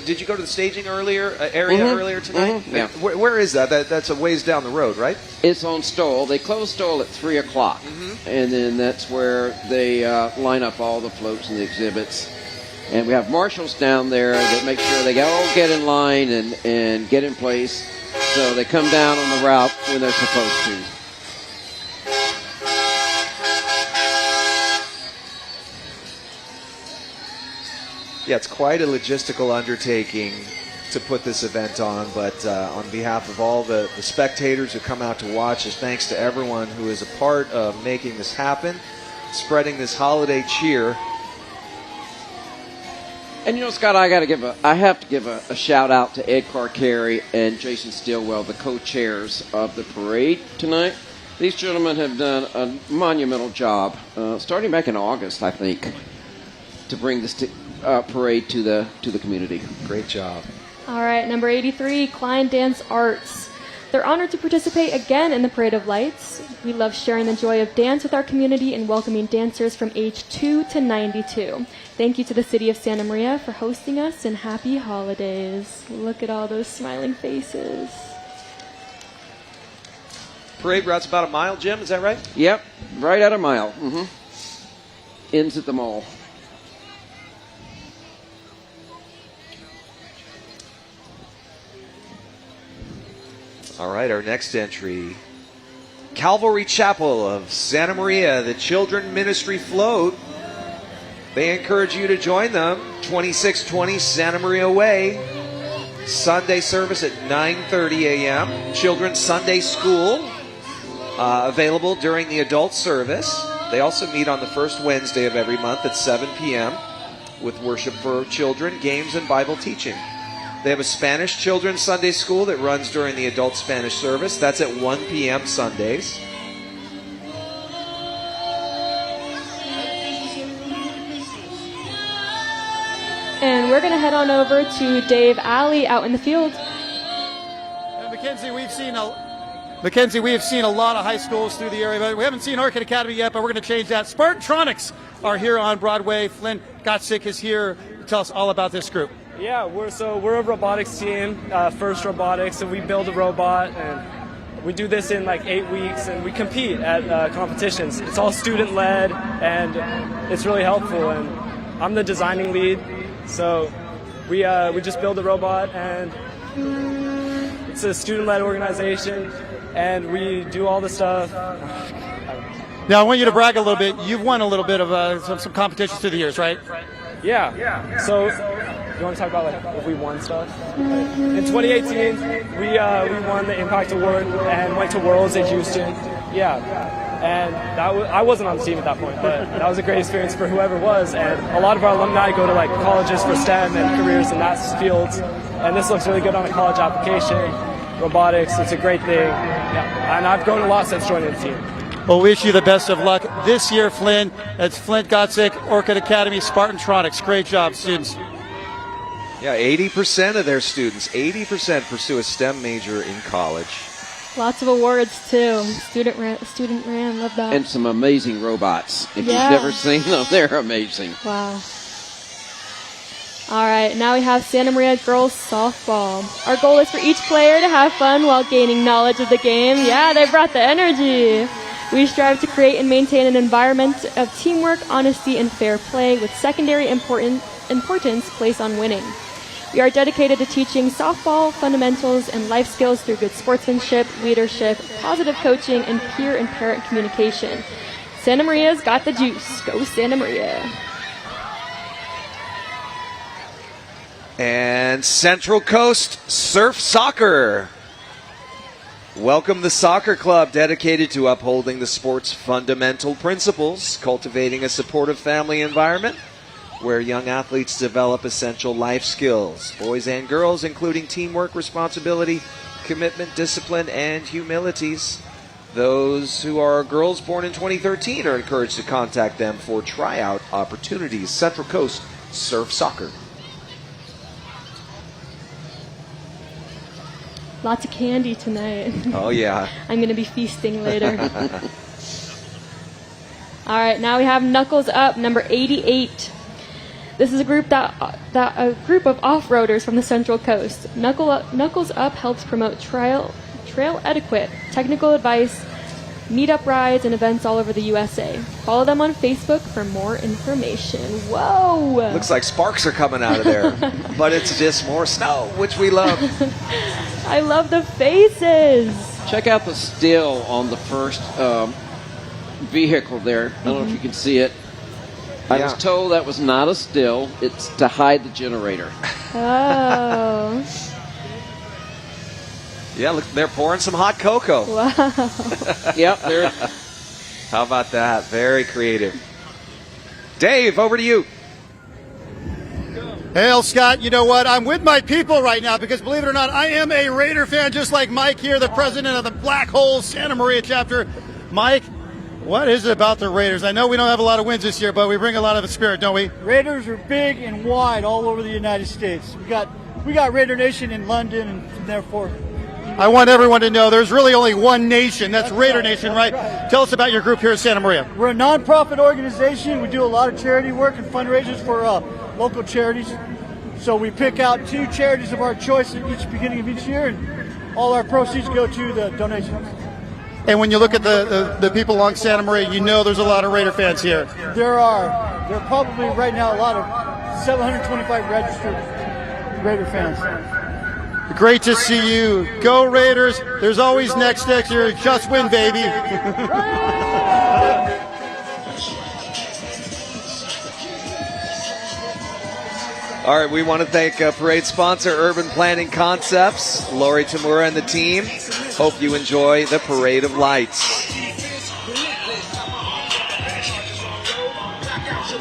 did you go to the staging area earlier tonight? Mm-hmm. Yeah. Where is that? That's a ways down the road, right? It's on Stoll. They close Stoll at 3 o'clock. Mm-hmm. And then that's where they line up all the floats and the exhibits. And we have marshals down there that make sure they all get in line and get in place. So they come down on the route when they're supposed to. Yeah, it's quite a logistical undertaking to put this event on, but on behalf of all the spectators who come out to watch, just thanks to everyone who is a part of making this happen, spreading this holiday cheer. And you know, Scott, I have to give a shout out to Ed Carcari and Jason Stilwell, the co-chairs of the parade tonight. These gentlemen have done a monumental job, starting back in August, I think, to bring this parade to the community. Great job. All right, number 83, Klein Dance Arts. They're honored to participate again in the Parade of Lights. We love sharing the joy of dance with our community and welcoming dancers from age 2 to 92. Thank you to the City of Santa Maria for hosting us, and happy holidays. Look at all those smiling faces. Parade route's about a mile, Jim, is that right? Yep, right at a mile. Mm-hmm. Ends at the mall. All right, our next entry. Calvary Chapel of Santa Maria, the Children Ministry Float. They encourage you to join them. 2620 Santa Maria Way. Sunday service at 9:30 a.m. Children's Sunday School available during the adult service. They also meet on the first Wednesday of every month at 7 p.m. with worship for children, games, and Bible teaching. They have a Spanish Children's Sunday School that runs during the adult Spanish service. That's at 1 p.m. Sundays. And we're going to head on over to Dave Alley out in the field. Mackenzie, we have seen a lot of high schools through the area, but we haven't seen Orchid Academy yet, but we're going to change that. Spartantronics are here on Broadway. Flynn Gotzik is here to tell us all about this group. Yeah, we're a robotics team, First Robotics, and we build a robot, and we do this in like 8 weeks, and we compete at competitions. It's all student-led, and it's really helpful, and I'm the designing lead, so we just build a robot, and it's a student-led organization, and we do all the stuff. Now, I want you to brag a little bit. You've won a little bit of some competitions through the years, right? Yeah. So, you want to talk about like if we won stuff? In 2018, we won the Impact Award and went to Worlds in Houston. Yeah, and I wasn't on the team at that point, but that was a great experience for whoever was. And a lot of our alumni go to like colleges for STEM and careers in that fields. And this looks really good on a college application. Robotics, it's a great thing. Yeah. And I've grown a lot since joining the team. Well, wish you the best of luck this year, Flynn. That's Flint Gotzik, Orchid Academy, Spartantronics. Great job, students. Yeah, 80% of their students, 80% pursue a STEM major in college. Lots of awards, too. Student ran, love that. And some amazing robots. If you've never seen them, they're amazing. Wow. All right, now we have Santa Maria girls softball. Our goal is for each player to have fun while gaining knowledge of the game. Yeah, they brought the energy. We strive to create and maintain an environment of teamwork, honesty, and fair play with secondary importance placed on winning. We are dedicated to teaching softball fundamentals and life skills through good sportsmanship, leadership, positive coaching, and peer and parent communication. Santa Maria's got the juice. Go Santa Maria. And Central Coast Surf Soccer. Welcome the soccer club dedicated to upholding the sport's fundamental principles, cultivating a supportive family environment where young athletes develop essential life skills, boys and girls, including teamwork, responsibility, commitment, discipline, and humilities. Those who are girls born in 2013 are encouraged to contact them for tryout opportunities. Central Coast Surf Soccer. Lots of candy tonight. Oh, yeah. I'm going to be feasting later. All right, now we have Knuckles Up, number 88. This is a group a group of off-roaders from the Central Coast. Knuckles Up helps promote trail etiquette, technical advice, meetup rides, and events all over the USA. Follow them on Facebook for more information. Whoa! Looks like sparks are coming out of there, but it's just more snow, which we love. I love the faces. Check out the still on the first vehicle there. I don't know if you can see it. I was told that was not a still. It's to hide the generator. Oh. Yeah, look, they're pouring some hot cocoa. Wow. Yep. How about that? Very creative. Dave, over to you. Hey, Scott, you know what? I'm with my people right now because, believe it or not, I am a Raider fan just like Mike here, the president of the Black Hole Santa Maria chapter. Mike, what is it about the Raiders? I know we don't have a lot of wins this year, but we bring a lot of spirit, don't we? Raiders are big and wide all over the United States. We got Raider Nation in London, and therefore I want everyone to know there's really only one nation. That's Raider Nation, right? Tell us about your group here in Santa Maria. We're a nonprofit organization. We do a lot of charity work and fundraisers for local charities. So we pick out 2 charities of our choice at each beginning of each year, and all our proceeds go to the donations. And when you look at the people along Santa Maria, you know there's a lot of Raider fans here. There are probably right now a lot of 725 registered Raider fans. Great to see you. Go Raiders. There's always next year. Just win, baby. All right, we want to thank parade sponsor Urban Planning Concepts, Lori Tamura and the team. Hope you enjoy the Parade of Lights.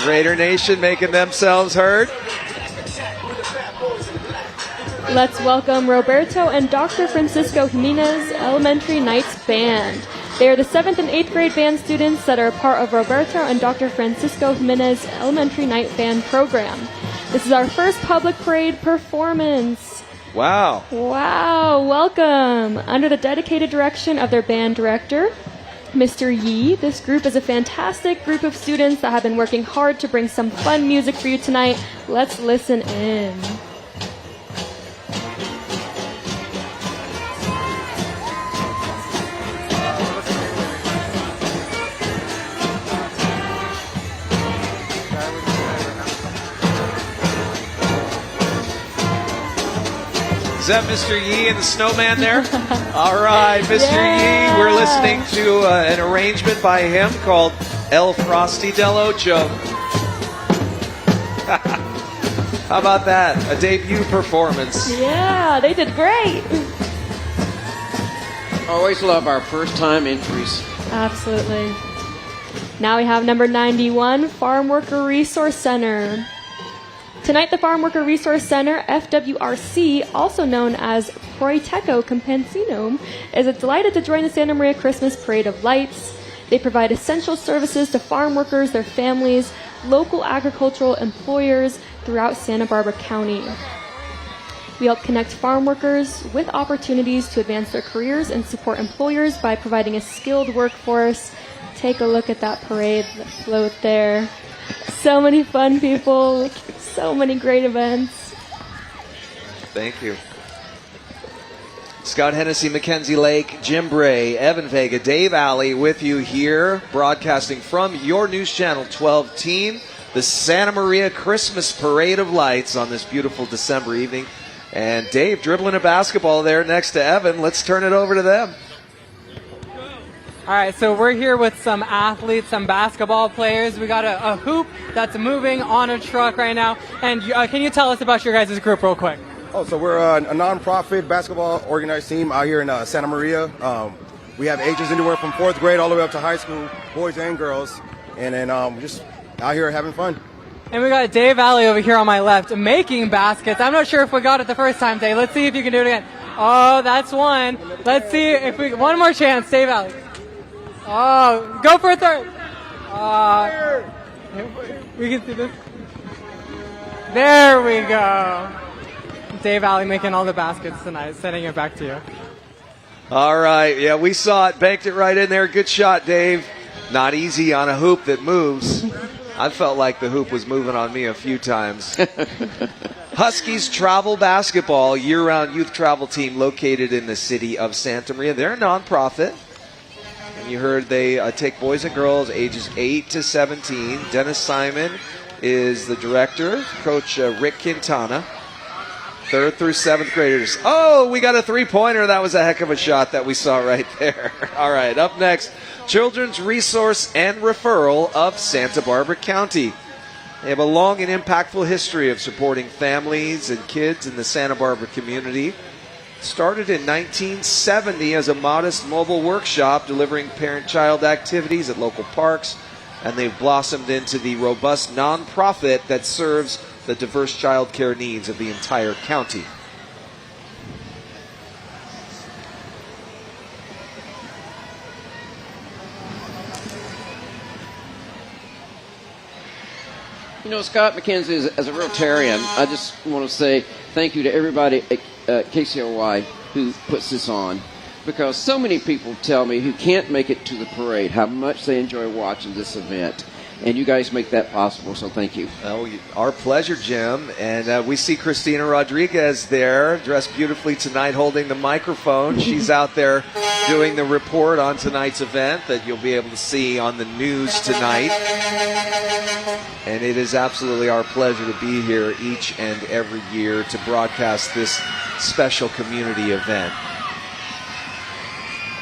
Raider Nation making themselves heard. Let's welcome Roberto and Dr. Francisco Jimenez Elementary Nights Band. They are the 7th and 8th grade band students that are part of Roberto and Dr. Francisco Jimenez Elementary Night Band program. This is our first public parade performance. Wow. Wow, welcome. Under the dedicated direction of their band director, Mr. Yee, this group is a fantastic group of students that have been working hard to bring some fun music for you tonight. Let's listen in. Is that Mr. Yee and the Snowman there? All right, Mr. Yee, we're listening to an arrangement by him called El Frosty del Ocho. How about that? A debut performance. Yeah, they did great. Always love our first-time entries. Absolutely. Now we have number 91, Farm Worker Resource Center. Tonight, the Farm Worker Resource Center, FWRC, also known as Proiteco Campesino, is delighted to join the Santa Maria Christmas Parade of Lights. They provide essential services to farm workers, their families, local agricultural employers throughout Santa Barbara County. We help connect farm workers with opportunities to advance their careers and support employers by providing a skilled workforce. Take a look at that parade float there. So many fun people. So many great events. Thank you. Scott Hennessy, Mackenzie Lake, Jim Bray, Evan Vega, Dave Alley with you here, broadcasting from your news channel 12 team, the Santa Maria Christmas Parade of Lights on this beautiful December evening. And Dave dribbling a basketball there next to Evan. Let's turn it over to them. All right, so we're here with some athletes, some basketball players. We got a hoop that's moving on a truck right now. And can you tell us about your guys' group real quick? Oh, so we're a nonprofit basketball organized team out here in Santa Maria. We have ages anywhere from 4th grade all the way up to high school, boys and girls. And then just out here having fun. And we got Dave Alley over here on my left making baskets. I'm not sure if we got it the first time, Dave. Let's see if you can do it again. Oh, that's one. Let's see if we one more chance, Dave Alley. Oh, go for a third. We can see this. There we go. Dave Alley making all the baskets tonight, sending it back to you. All right. Yeah, we saw it. Banked it right in there. Good shot, Dave. Not easy on a hoop that moves. I felt like the hoop was moving on me a few times. Huskies Travel Basketball, year-round youth travel team located in the city of Santa Maria. They're a nonprofit. You heard they take boys and girls ages 8 to 17. Dennis Simon is the director. Coach Rick Quintana. 3rd through 7th graders. Oh, we got a three-pointer. That was a heck of a shot that we saw right there. All right, up next, Children's Resource and Referral of Santa Barbara County. They have a long and impactful history of supporting families and kids in the Santa Barbara community. Started in 1970 as a modest mobile workshop delivering parent-child activities at local parks, and they've blossomed into the robust nonprofit that serves the diverse child care needs of the entire county. You know, Scott McKenzie, as a Rotarian, I just want to say thank you to everybody at KCOY who puts this on, because so many people tell me who can't make it to the parade how much they enjoy watching this event. And you guys make that possible, so thank you. Oh, our pleasure, Jim. And we see Christina Rodriguez there, dressed beautifully tonight, holding the microphone. She's out there doing the report on tonight's event that you'll be able to see on the news tonight. And it is absolutely our pleasure to be here each and every year to broadcast this special community event.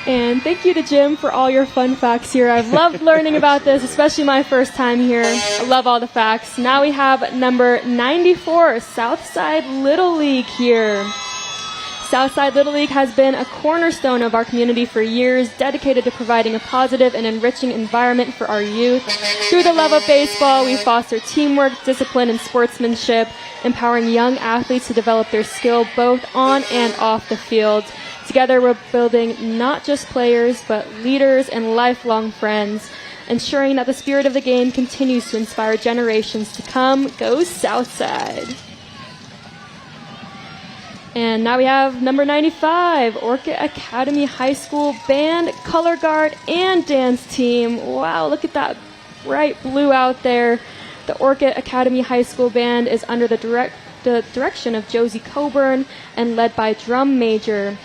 And thank you to Jim for all your fun facts here. I've loved learning about this, especially my first time here. I love all the facts. Now we have number 94, Southside Little League here. Southside Little League has been a cornerstone of our community for years, dedicated to providing a positive and enriching environment for our youth. Through the love of baseball, we foster teamwork, discipline, and sportsmanship, empowering young athletes to develop their skill both on and off the field. Together, we're building not just players, but leaders and lifelong friends. ensuring that the spirit of the game continues to inspire generations to come. Go Southside! And now we have number 95, Orchid Academy High School Band, Color Guard, and Dance Team. Wow, look at that bright blue out there. The Orchid Academy High School Band is under the direction of Josie Coburn and led by drum major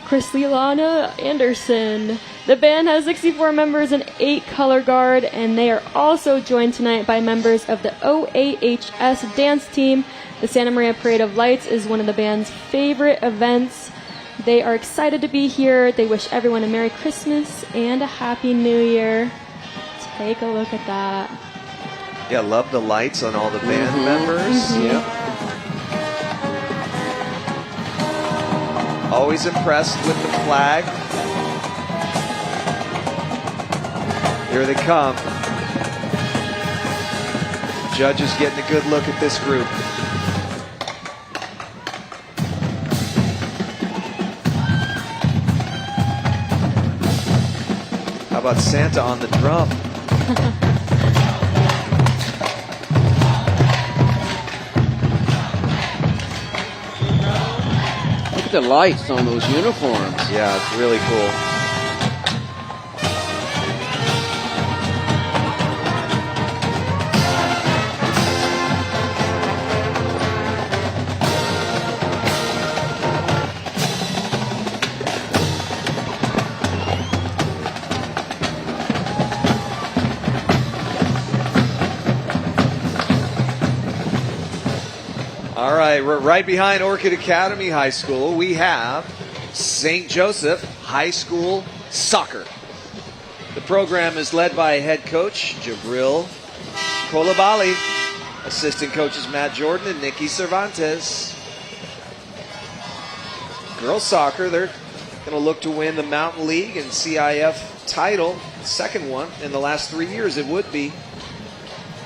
Chrislana Anderson. The band has 64 members and 8 color guard, and they are also joined tonight by members of the OAHS dance team. The Santa Maria Parade of Lights is one of the band's favorite events. They are excited to be here. They wish everyone a Merry Christmas and a Happy New Year. Take a look at that. Yeah, love the lights on all the band members. Yeah. Always impressed with the flag. Here they come. Judges getting a good look at this group. How about Santa on the drum? Look at the lights on those uniforms. Yeah, it's really cool. All right, right behind Orchid Academy High School, we have St. Joseph High School Soccer. The program is led by head coach Jabril Kolabali, assistant coaches Matt Jordan and Nikki Cervantes. Girls soccer, they're going to look to win the Mountain League and CIF title, second one in the last 3 years it would be.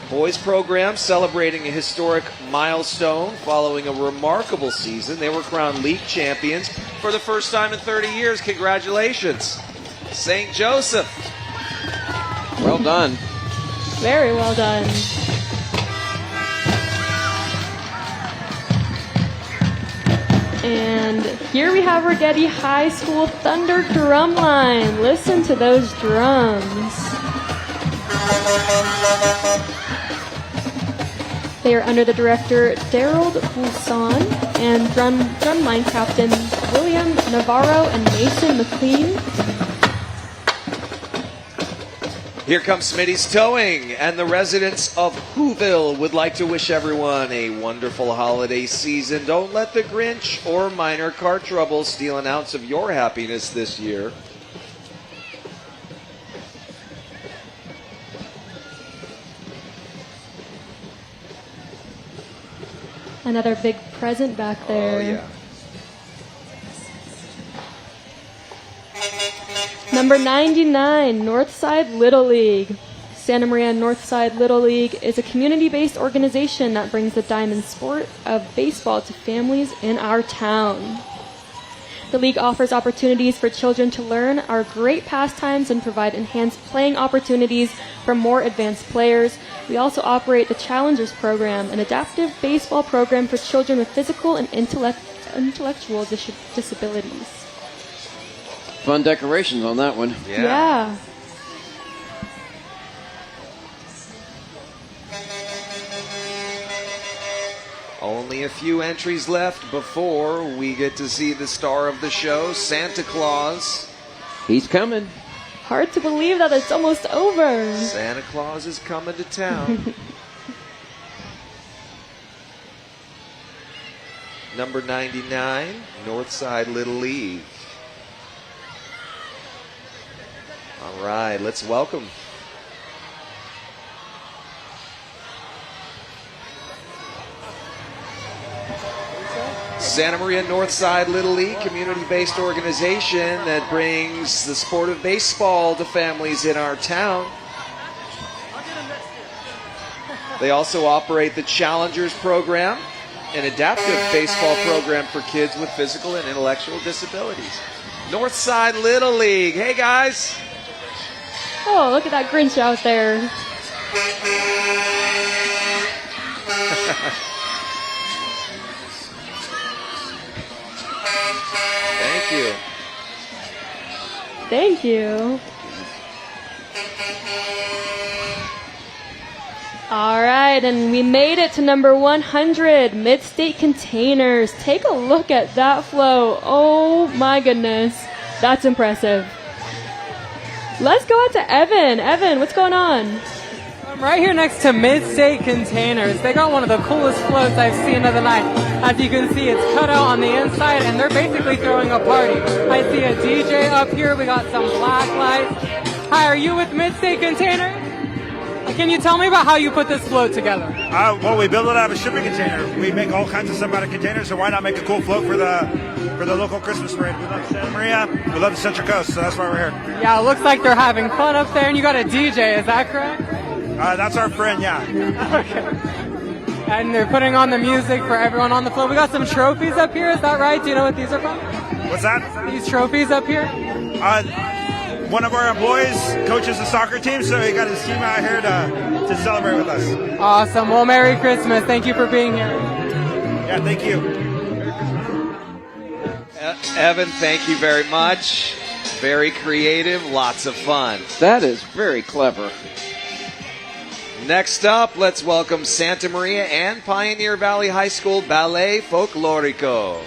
Boys program celebrating a historic milestone following a remarkable season. They were crowned league champions for the first time in 30 years. Congratulations, St. Joseph. Well done. Very well done. And here we have Rigetti High School Thunder Drumline. Listen to those drums. They are under the director Daryl Bousson and drumline captain William Navarro and Mason McLean. Here comes Smitty's Towing, and the residents of Whoville would like to wish everyone a wonderful holiday season. Don't let the Grinch or minor car trouble steal an ounce of your happiness this year. Another big present back there. Oh, yeah. Number 99, Northside Little League. Santa Maria Northside Little League is a community-based organization that brings the diamond sport of baseball to families in our town. The league offers opportunities for children to learn our great pastimes and provide enhanced playing opportunities for more advanced players. We also operate the Challengers Program, an adaptive baseball program for children with physical and intellectual disabilities. Fun decorations on that one. Yeah. Only a few entries left before we get to see the star of the show, Santa Claus. He's coming. Hard to believe that it's almost over. Santa Claus is coming to town. Number 99, Northside Little League. All right, let's welcome. Santa Maria Northside Little League, community-based organization that brings the sport of baseball to families in our town. They also operate the Challengers Program, an adaptive baseball program for kids with physical and intellectual disabilities. Northside Little League. Hey, guys. Oh, look at that Grinch out there. Thank you. Thank you. All right, and we made it to number 100, Mid-State Containers. Take a look at that flow. Oh my goodness, that's impressive. Let's go out to Evan. Evan, what's going on? I'm right here next to Mid-State Containers. They got one of the coolest floats I've seen of the night. As you can see, it's cut out on the inside, and they're basically throwing a party. I see a DJ up here. We got some black lights. Hi, are you with Mid-State Containers? Can you tell me about how you put this float together? Well, we build it out of a shipping container. We make all kinds of stuff out of containers, so why not make a cool float for the local Christmas parade? We love Santa Maria, we love the Central Coast, so that's why we're here. Yeah, it looks like they're having fun up there, and you got a DJ, is that correct? That's our friend, yeah. Okay. And they're putting on the music for everyone on the float. We got some trophies up here, is that right? Do you know what these are from? What's that? These trophies up here? One of our employees coaches the soccer team, so he got his team out here to celebrate with us. Awesome. Well, Merry Christmas. Thank you for being here. Yeah, thank you. Evan, thank you very much. Very creative, lots of fun. That is very clever. Next up, let's welcome Santa Maria and Pioneer Valley High School Ballet Folklorico.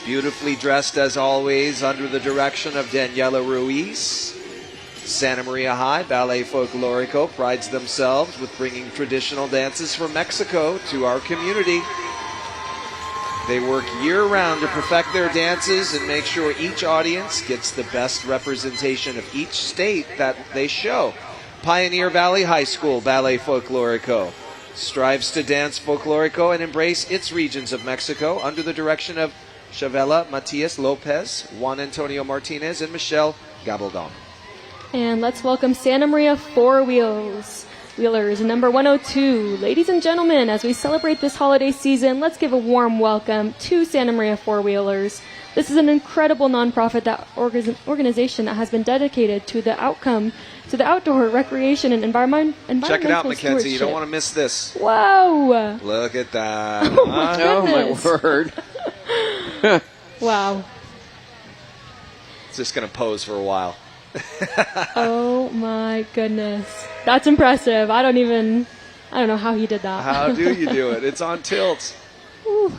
Beautifully dressed as always under the direction of Daniela Ruiz. Santa Maria High Ballet Folklorico prides themselves with bringing traditional dances from Mexico to our community. They work year-round to perfect their dances and make sure each audience gets the best representation of each state that they show. Pioneer Valley High School Ballet Folklorico strives to dance folklorico and embrace its regions of Mexico under the direction of Chavela Matias Lopez, Juan Antonio Martinez, and Michelle Gabaldon. And let's welcome Santa Maria Wheelers, number 102. Ladies and gentlemen, as we celebrate this holiday season, let's give a warm welcome to Santa Maria Wheelers. This is an incredible nonprofit organization that has been dedicated to the outdoor recreation and environmental Check it out, Mackenzie. stewardship. You don't want to miss this. Wow. Look at that. Oh, my goodness. Oh, my word. Wow. It's just going to pose for a while. Oh, my goodness. That's impressive. I don't know how he did that. How do you do it? It's on tilt. Ooh.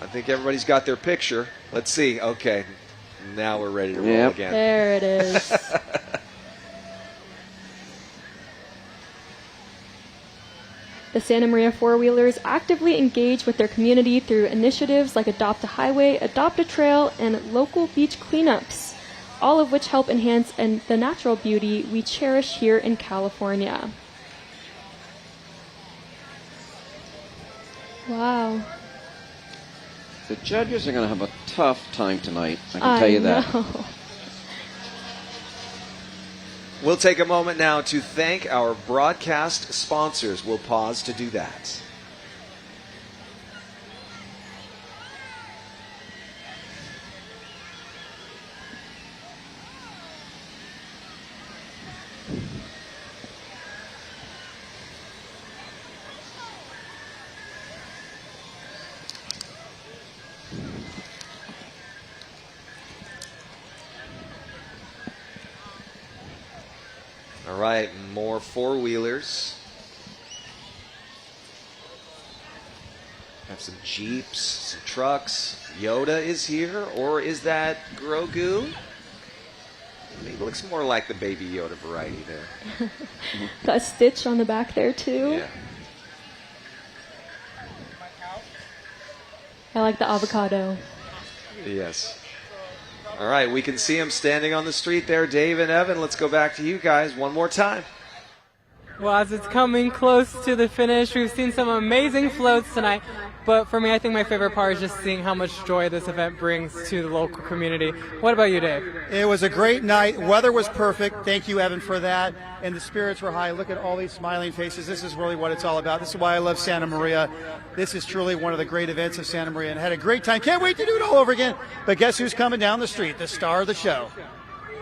I think everybody's got their picture. Let's see. Okay. Now we're ready to roll again. There it is. The Santa Maria Four-Wheelers actively engage with their community through initiatives like Adopt a Highway, Adopt a Trail, and local beach cleanups, all of which help enhance the natural beauty we cherish here in California. Wow. The judges are going to have a tough time tonight, I can tell you that. Know. We'll take a moment now to thank our broadcast sponsors. We'll pause to do that. All right, more four-wheelers. Have some Jeeps, some trucks. Yoda is here, or is that Grogu? He looks more like the Baby Yoda variety there. Got a Stitch on the back there, too. Yeah. I like the avocado. Yes. All right, we can see him standing on the street there. Dave and Evan, let's go back to you guys one more time. Well, as it's coming close to the finish, we've seen some amazing floats tonight. But for me, I think my favorite part is just seeing how much joy this event brings to the local community. What about you, Dave? It was a great night. Weather was perfect. Thank you, Evan, for that. And the spirits were high. Look at all these smiling faces. This is really what it's all about. This is why I love Santa Maria. This is truly one of the great events of Santa Maria, and had a great time. Can't wait to do it all over again. But guess who's coming down the street? The star of the show.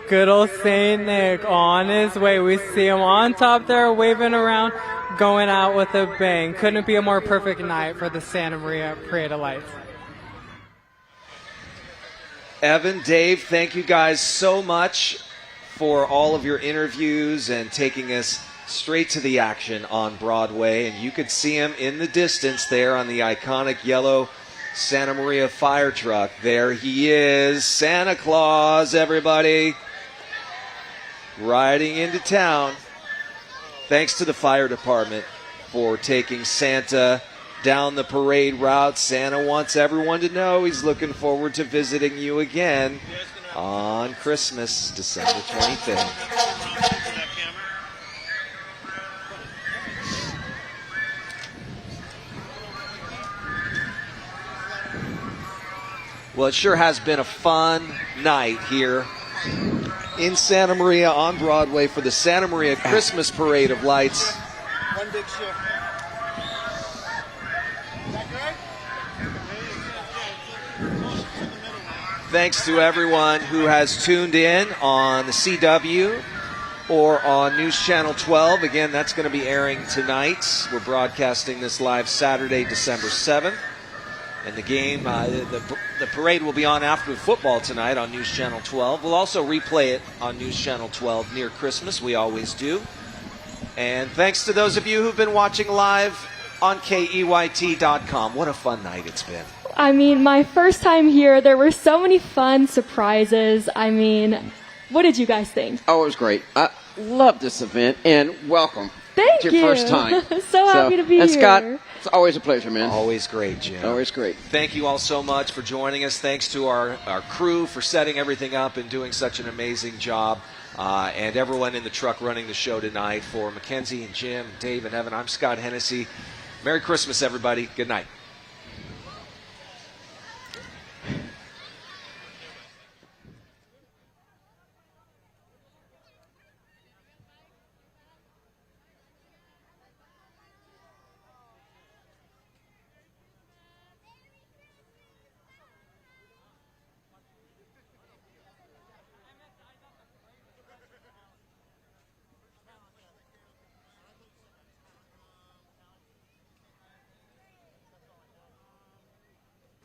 Good old St. Nick on his way. We see him on top there waving around, going out with a bang. Couldn't be a more perfect night for the Santa Maria Parade of Lights. Evan, Dave, thank you guys so much for all of your interviews and taking us straight to the action on Broadway. And you could see him in the distance there on the iconic yellow Santa Maria fire truck. There he is, Santa Claus, everybody, riding into town. Thanks to the fire department for taking Santa down the parade route. Santa wants everyone to know he's looking forward to visiting you again on Christmas, December 25th. Well, it sure has been a fun night here in Santa Maria on Broadway for the Santa Maria Christmas Parade of Lights. One big shift. Thanks to everyone who has tuned in on the CW or on News Channel 12. Again, that's going to be airing tonight. We're broadcasting this live Saturday, December 7th. And the game, the parade will be on after football tonight on News Channel 12. We'll also replay it on News Channel 12 near Christmas. We always do. And thanks to those of you who've been watching live on KEYT.com. What a fun night it's been. I mean, my first time here, there were so many fun surprises. I mean, what did you guys think? Oh, it was great. I love this event, and welcome. Thank you. It's your first time. So happy to be and here. Scott, it's always a pleasure, man. Always great, Jim. Always great. Thank you all so much for joining us. Thanks to our crew for setting everything up and doing such an amazing job. And everyone in the truck running the show tonight. For Mackenzie and Jim, Dave and Evan, I'm Scott Hennessy. Merry Christmas, everybody. Good night.